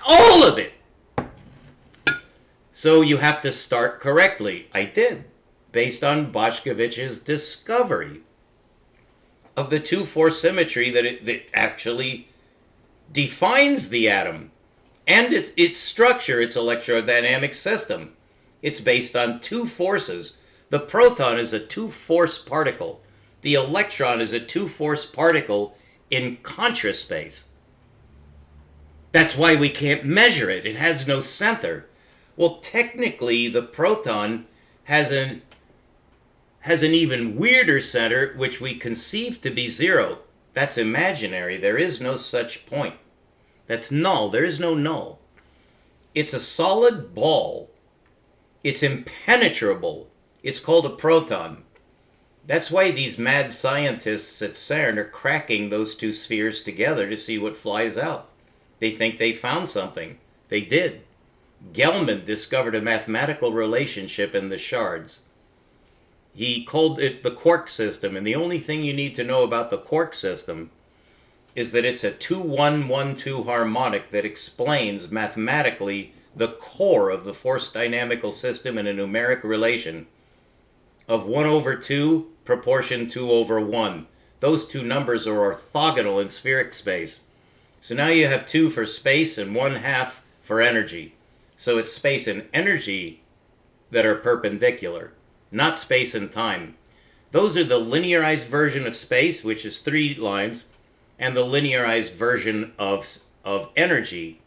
All of it. So you have to start correctly. I did. Based on Bošković's discovery of the two-force symmetry that actually defines the atom and its structure, its electrodynamic system. It's based on two forces. The proton is a two-force particle. The electron is a two-force particle in contraspace. That's why we can't measure it. It has no center. Well, technically, the proton has an even weirder center, which we conceive to be zero. That's imaginary. There is no such point. That's null. There is no null. It's a solid ball. It's impenetrable. It's called a proton. That's why these mad scientists at CERN are cracking those two spheres together to see what flies out. They think they found something. They did. Gell-Mann discovered a mathematical relationship in the shards. He called it the quark system, and the only thing you need to know about the quark system is that it's a 2-1-1-2 harmonic that explains mathematically the core of the force dynamical system in a numeric relation of 1/2 proportion 2/1. Those two numbers are orthogonal in spheric space. So now you have 2 for space and 1/2 for energy. So it's space and energy that are perpendicular, not space and time. Those are the linearized version of space, which is 3 lines, and the linearized version of energy.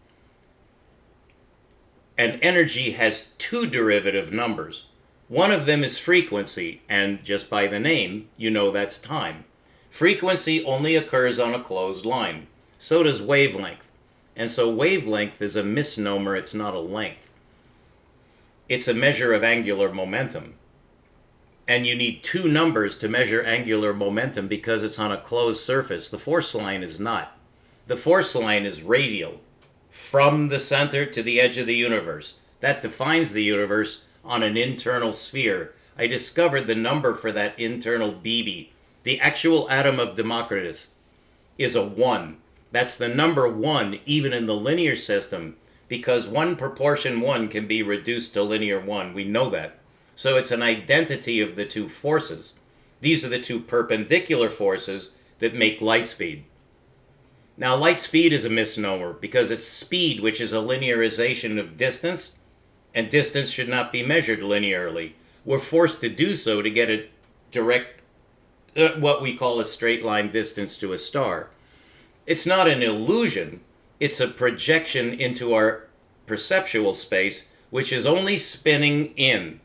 And energy has 2 derivative numbers. One of them is frequency, and just by the name, you know that's time. Frequency only occurs on a closed line. So does wavelength. And so wavelength is a misnomer, it's not a length. It's a measure of angular momentum. And you need 2 numbers to measure angular momentum because it's on a closed surface. The force line is not. The force line is radial, from the center to the edge of the universe. That defines the universe on an internal sphere. I discovered the number for that internal BB. The actual atom of Democritus is a 1. That's the number 1 even in the linear system, because 1 proportion 1 can be reduced to linear 1. We know that. So it's an identity of the 2 forces. These are the 2 perpendicular forces that make light speed. Now, light speed is a misnomer because it's speed, which is a linearization of distance, and distance should not be measured linearly. we're forced to do so to get a direct, what we call a straight line distance to a star. It's not an illusion, it's a projection into our perceptual space, which is only spinning in.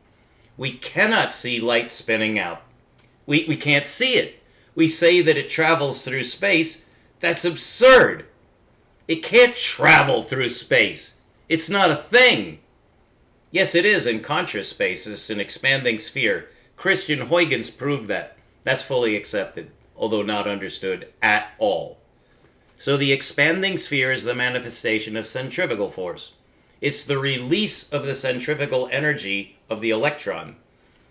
We cannot see light spinning out. We can't see it. We say that it travels through space. That's absurd. It can't travel through space. It's not a thing. Yes, it is in contraspace. It's an expanding sphere. Christian Huygens proved that. That's fully accepted, although not understood at all. So the expanding sphere is the manifestation of centrifugal force. It's the release of the centrifugal energy of the electron.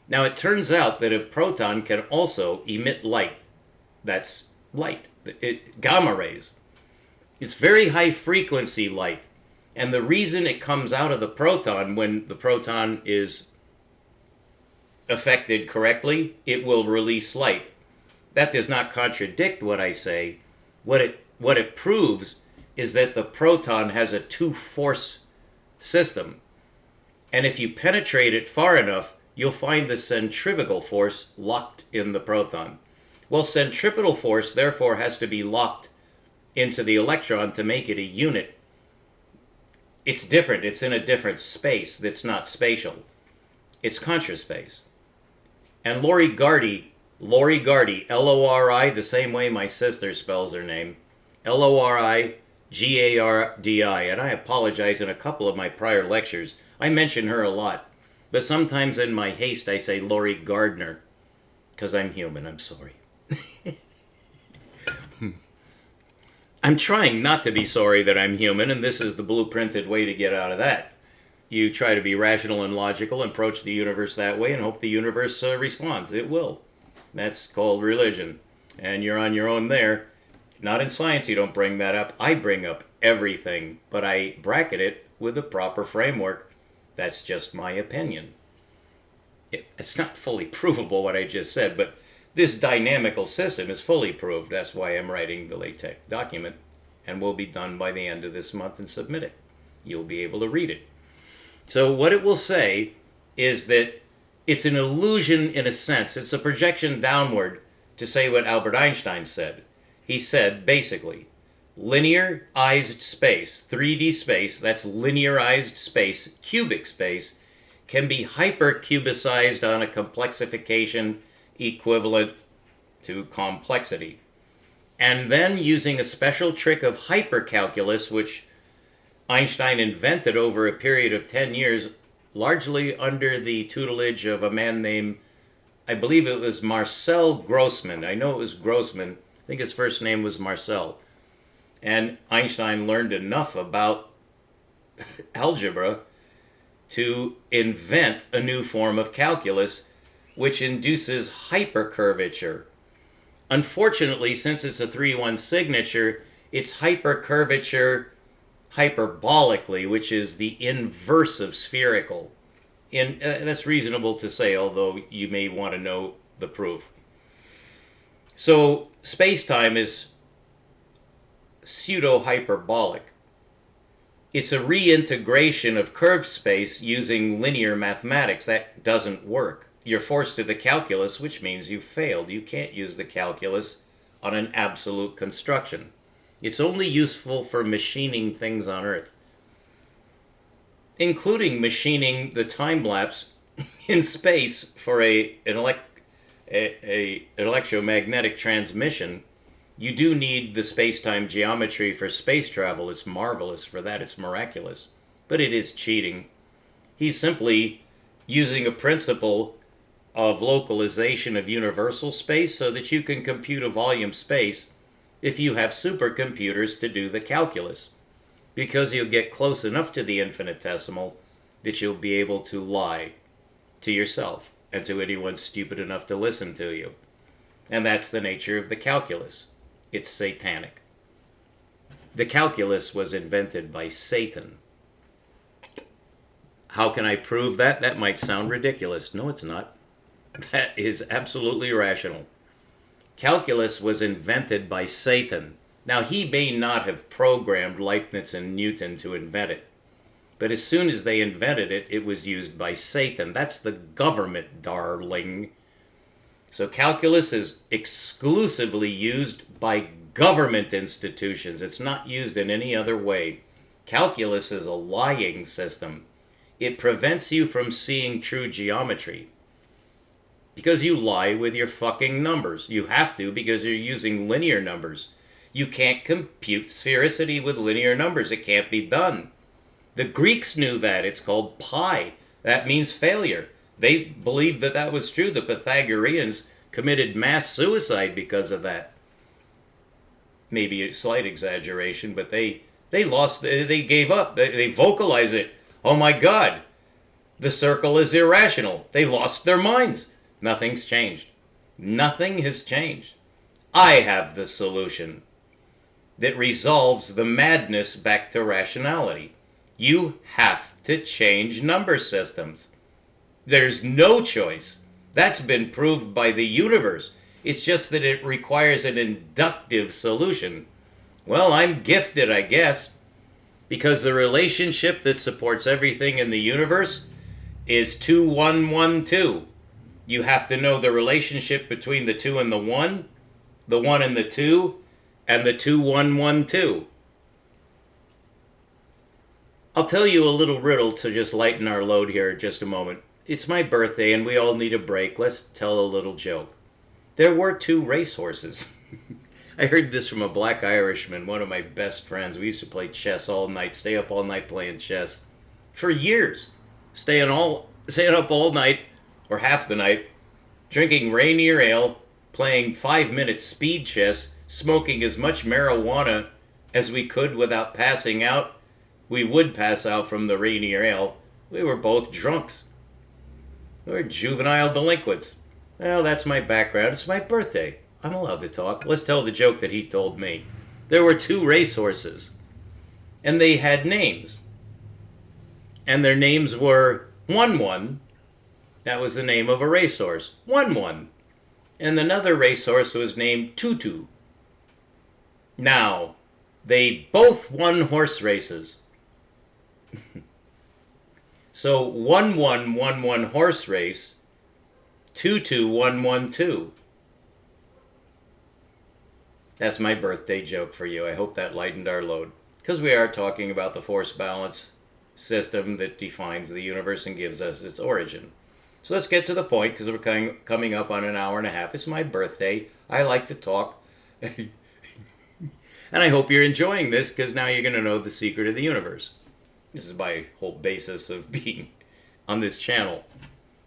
Now it turns out that a proton can also emit light. That's light, gamma rays. It's very high frequency light. And the reason it comes out of the proton when the proton is affected correctly, it will release light. That does not contradict what I say. What it proves is that the proton has a two-force system. And if you penetrate it far enough, you'll find the centrifugal force locked in the proton. Well, centripetal force, therefore, has to be locked into the electron to make it a unit. It's different. It's in a different space that's not spatial. It's contraspace. And Lori Gardi, L-O-R-I, the same way my sister spells her name, L-O-R-I-G-A-R-D-I, and I apologize in a couple of my prior lectures. I mention her a lot, but sometimes in my haste I say Lori Gardner, because I'm human, I'm sorry. I'm trying not to be sorry that I'm human, and this is the blueprinted way to get out of that. You try to be rational and logical and approach the universe that way and hope the universe responds. It will. That's called religion. And you're on your own there. Not in science, you don't bring that up. I bring up everything, but I bracket it with a proper framework. That's just my opinion. It's not fully provable what I just said, but this dynamical system is fully proved. That's why I'm writing the LaTeX document, and will be done by the end of this month and submit it. You'll be able to read it. So what it will say is that it's an illusion in a sense. It's a projection downward to say what Albert Einstein said. He said, basically, linearized space, 3D space, that's linearized space, cubic space, can be hypercubicized on a complexification equivalent to complexity. And then using a special trick of hypercalculus, which Einstein invented over a period of 10 years, largely under the tutelage of a man named, I believe it was Marcel Grossman. I know it was Grossman. I think his first name was Marcel. And Einstein learned enough about algebra to invent a new form of calculus which induces hypercurvature. Unfortunately, since it's a 3-1 signature, it's hypercurvature hyperbolically, which is the inverse of spherical. And that's reasonable to say, although you may want to know the proof. So space-time is pseudo-hyperbolic. It's a reintegration of curved space using linear mathematics. That doesn't work. You're forced to the calculus, which means you've failed. You can't use the calculus on an absolute construction. It's only useful for machining things on Earth, including machining the time-lapse in space for an electromagnetic transmission. You do need the space-time geometry for space travel. It's marvelous for that. It's miraculous. But it is cheating. He's simply using a principle of localization of universal space so that you can compute a volume space if you have supercomputers to do the calculus, because you'll get close enough to the infinitesimal that you'll be able to lie to yourself and to anyone stupid enough to listen to you. And that's the nature of the calculus. It's satanic. The calculus was invented by Satan. How can I prove that? That might sound ridiculous. No, it's not. That is absolutely rational. Calculus was invented by Satan. Now, he may not have programmed Leibniz and Newton to invent it, But as soon as they invented it, it was used by Satan. That's the government, darling. So calculus is exclusively used by government institutions. It's not used in any other way. Calculus is a lying system. It prevents you from seeing true geometry. Because you lie with your fucking numbers. You have to because you're using linear numbers. You can't compute sphericity with linear numbers. It can't be done. The Greeks knew that. It's called pi. That means failure. They believed that that was true. The Pythagoreans committed mass suicide because of that. Maybe a slight exaggeration, but they gave up. They vocalized it. Oh my God, the circle is irrational. They lost their minds. Nothing's changed. Nothing has changed. I have the solution that resolves the madness back to rationality. You have to change number systems. There's no choice. That's been proved by the universe. It's just that it requires an inductive solution. Well, I'm gifted, I guess, because the relationship that supports everything in the universe is 2, 1, 1, 2. You have to know the relationship between the 2 and the 1 and the 2, and the 2, 1, 1, 2. I'll tell you a little riddle to just lighten our load here in just a moment. It's my birthday and we all need a break. Let's tell a little joke. There were 2 racehorses. I heard this from a black Irishman, one of my best friends. We used to play chess all night, stay up all night playing chess. For years. Staying up all night, or half the night, drinking Rainier Ale, playing 5-minute speed chess, smoking as much marijuana as we could without passing out. We would pass out from the Rainier Ale. We were both drunks. We were juvenile delinquents. Well, that's my background. It's my birthday. I'm allowed to talk. Let's tell the joke that he told me. There were 2 racehorses, and they had names. And their names were 1-1. That was the name of a racehorse. 1-1. And another racehorse was named 2-2. Now, they both won horse races. So 1-1, 1-1 horse race, 2-2, 1-1, 2. That's my birthday joke for you. I hope that lightened our load. Because we are talking about the force balance system that defines the universe and gives us its origin. So let's get to the point, because we're coming up on an hour and a half. It's my birthday. I like to talk. And I hope you're enjoying this, because now you're going to know the secret of the universe. This is my whole basis of being on this channel.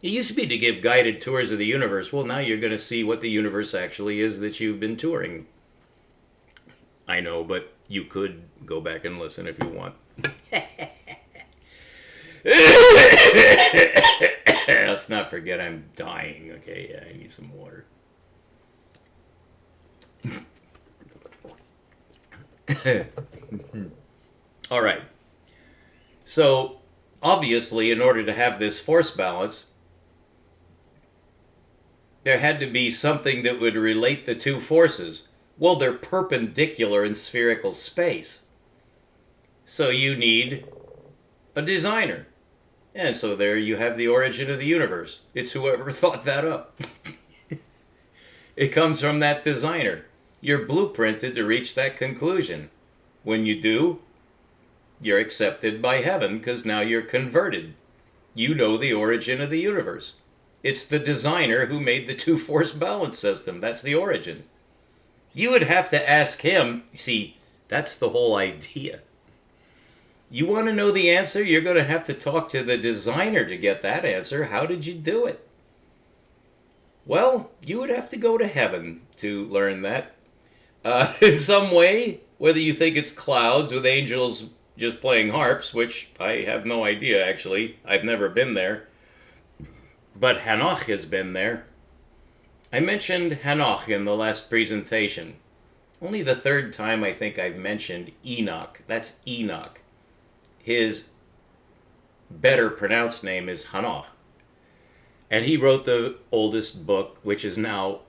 It used to be to give guided tours of the universe. Well, now you're going to see what the universe actually is that you've been touring. I know, but you could go back and listen if you want. Let's not forget I'm dying. Okay, yeah, I need some water. All right. So, obviously, in order to have this force balance, there had to be something that would relate the 2 forces. Well, they're perpendicular in spherical space. So you need a designer. And so there you have the origin of the universe. It's whoever thought that up. It comes from that designer. You're blueprinted to reach that conclusion. When you do, you're accepted by heaven because now you're converted. You know the origin of the universe. It's the designer who made the 2 force balance system. That's the origin. You would have to ask him. See, that's the whole idea. You want to know the answer? You're going to have to talk to the designer to get that answer. How did you do it? Well, you would have to go to heaven to learn that. In some way, whether you think it's clouds with angels just playing harps, which I have no idea, actually. I've never been there. But Hanoch has been there. I mentioned Hanoch in the last presentation. Only the 3rd time I think I've mentioned Enoch. That's Enoch. His better pronounced name is Hanoch. And he wrote the oldest book, which is now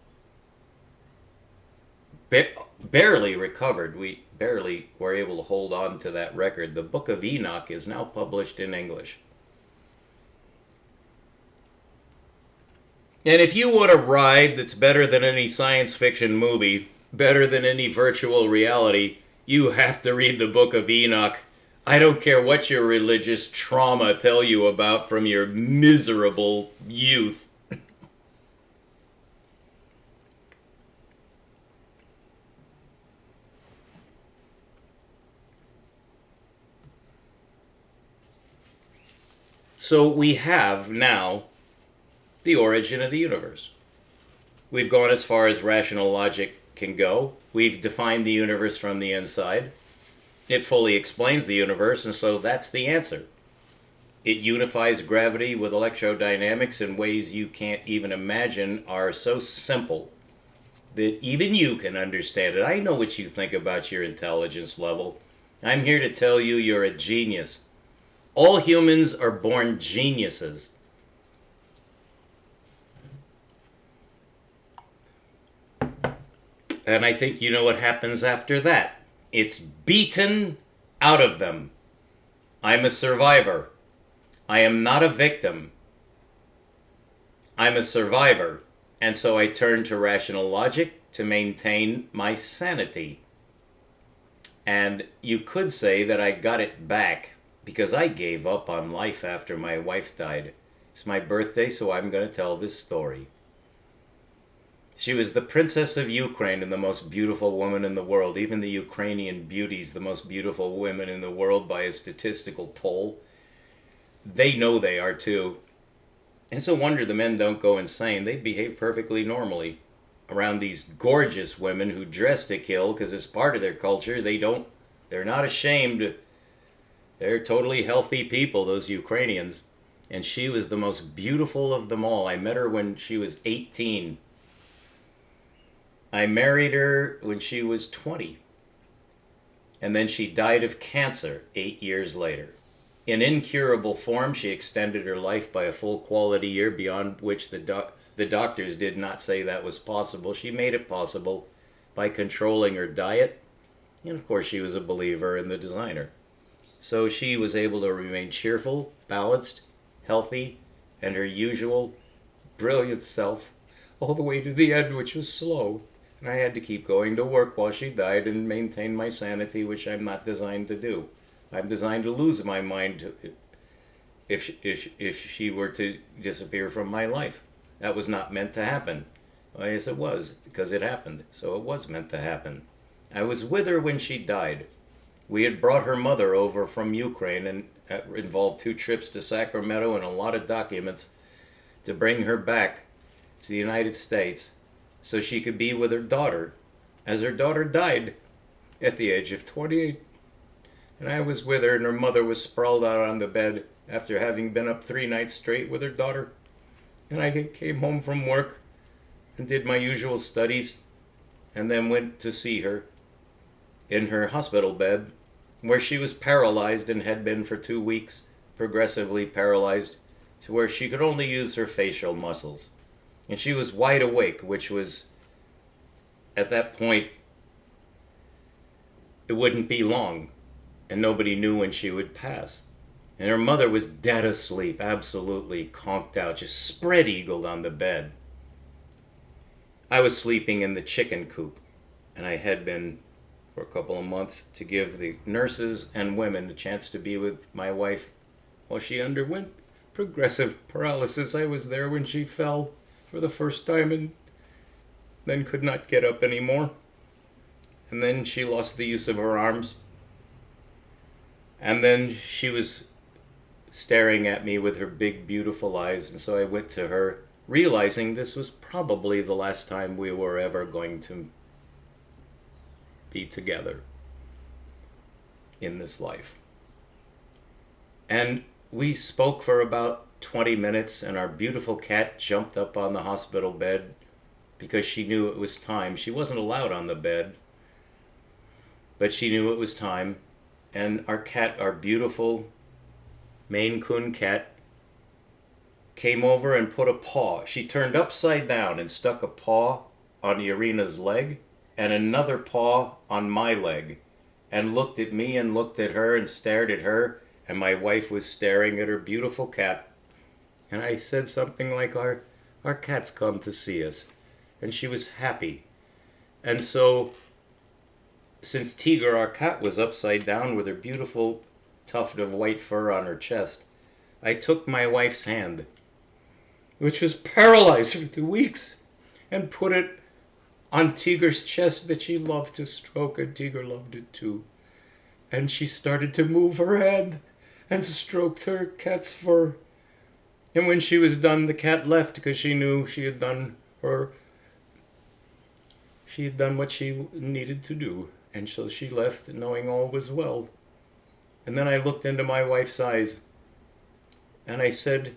barely recovered. We barely were able to hold on to that record. The Book of Enoch is now published in English. And if you want a ride that's better than any science fiction movie, better than any virtual reality, you have to read the Book of Enoch. I don't care what your religious trauma tell you about from your miserable youth. So we have now the origin of the universe. We've gone as far as rational logic can go. We've defined the universe from the inside. It fully explains the universe, and so that's the answer. It unifies gravity with electrodynamics in ways you can't even imagine, are so simple that even you can understand it. I know what you think about your intelligence level. I'm here to tell you you're a genius. All humans are born geniuses. And I think you know what happens after that. It's beaten out of them. I'm a survivor. I am not a victim. I'm a survivor. And so I turn to rational logic to maintain my sanity. And you could say that I got it back because I gave up on life after my wife died. It's my birthday, so I'm going to tell this story. She was the princess of Ukraine and the most beautiful woman in the world. Even the Ukrainian beauties, the most beautiful women in the world by a statistical poll. They know they are too. And it's a wonder the men don't go insane. They behave perfectly normally around these gorgeous women who dress to kill because it's part of their culture. They're not ashamed. They're totally healthy people, those Ukrainians. And she was the most beautiful of them all. I met her when she was 18. I married her when she was 20. And then she died of cancer 8 years later. In incurable form, she extended her life by a full quality year, beyond which the doctors did not say that was possible. She made it possible by controlling her diet. And of course, she was a believer in the designer. So she was able to remain cheerful, balanced, healthy, and her usual brilliant self all the way to the end, which was slow. And I had to keep going to work while she died and maintain my sanity, which I'm not designed to do. I'm designed to lose my mind if she were to disappear from my life. That was not meant to happen. Well, yes, it was, because it happened. So it was meant to happen. I was with her when she died. We had brought her mother over from Ukraine, and that involved 2 trips to Sacramento and a lot of documents to bring her back to the United States so she could be with her daughter, as her daughter died at the age of 28. And I was with her, and her mother was sprawled out on the bed after having been up 3 nights straight with her daughter. And I came home from work and did my usual studies, and then went to see her in her hospital bed, where she was paralyzed and had been for 2 weeks, progressively paralyzed, to where she could only use her facial muscles. And she was wide awake, which was, at that point, it wouldn't be long, and nobody knew when she would pass. And her mother was dead asleep, absolutely conked out, just spread-eagled on the bed. I was sleeping in the chicken coop, and I had been for a couple of months to give the nurses and women a chance to be with my wife while she underwent progressive paralysis. I was there when she fell for the first time and then could not get up anymore. And then she lost the use of her arms. And then she was staring at me with her big, beautiful eyes. And so I went to her, realizing this was probably the last time we were ever going to be together in this life. And we spoke for about 20 minutes, and our beautiful cat jumped up on the hospital bed because she knew it was time. She wasn't allowed on the bed, but she knew it was time. And our cat, our beautiful Maine Coon cat, came over and put a paw. She turned upside down and stuck a paw on Irina's leg and another paw on my leg, and looked at me and looked at her and stared at her, and my wife was staring at her beautiful cat. And I said something like, our cat's come to see us. And she was happy. And so, since Tiger, our cat, was upside down with her beautiful tuft of white fur on her chest, I took my wife's hand, which was paralyzed for 2 weeks, and put it on Tiger's chest that she loved to stroke, and Tiger loved it too. And she started to move her hand and stroked her cat's fur. And when she was done, the cat left because she knew she had done what she needed to do. And so she left knowing all was well. And then I looked into my wife's eyes and I said,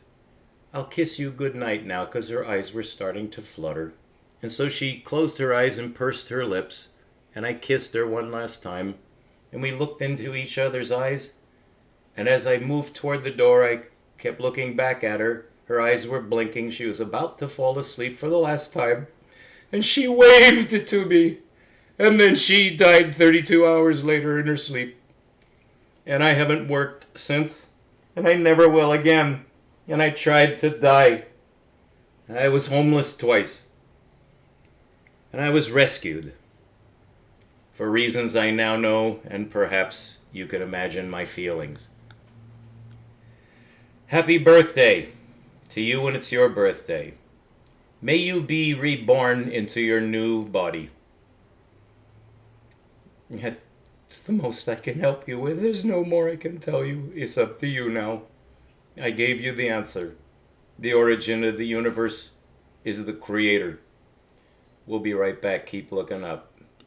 I'll kiss you good night now, because her eyes were starting to flutter. And so she closed her eyes and pursed her lips, and I kissed her one last time, and we looked into each other's eyes. And as I moved toward the door, I kept looking back at her. Her eyes were blinking. She was about to fall asleep for the last time. And she waved it to me. And then she died 32 hours later in her sleep. And I haven't worked since. And I never will again. And I tried to die. I was homeless twice. And I was rescued. For reasons I now know, and perhaps you can imagine my feelings. Happy birthday to you when it's your birthday. May you be reborn into your new body. It's the most I can help you with. There's no more I can tell you. It's up to you now. I gave you the answer. The origin of the universe is the creator. We'll be right back. Keep looking up.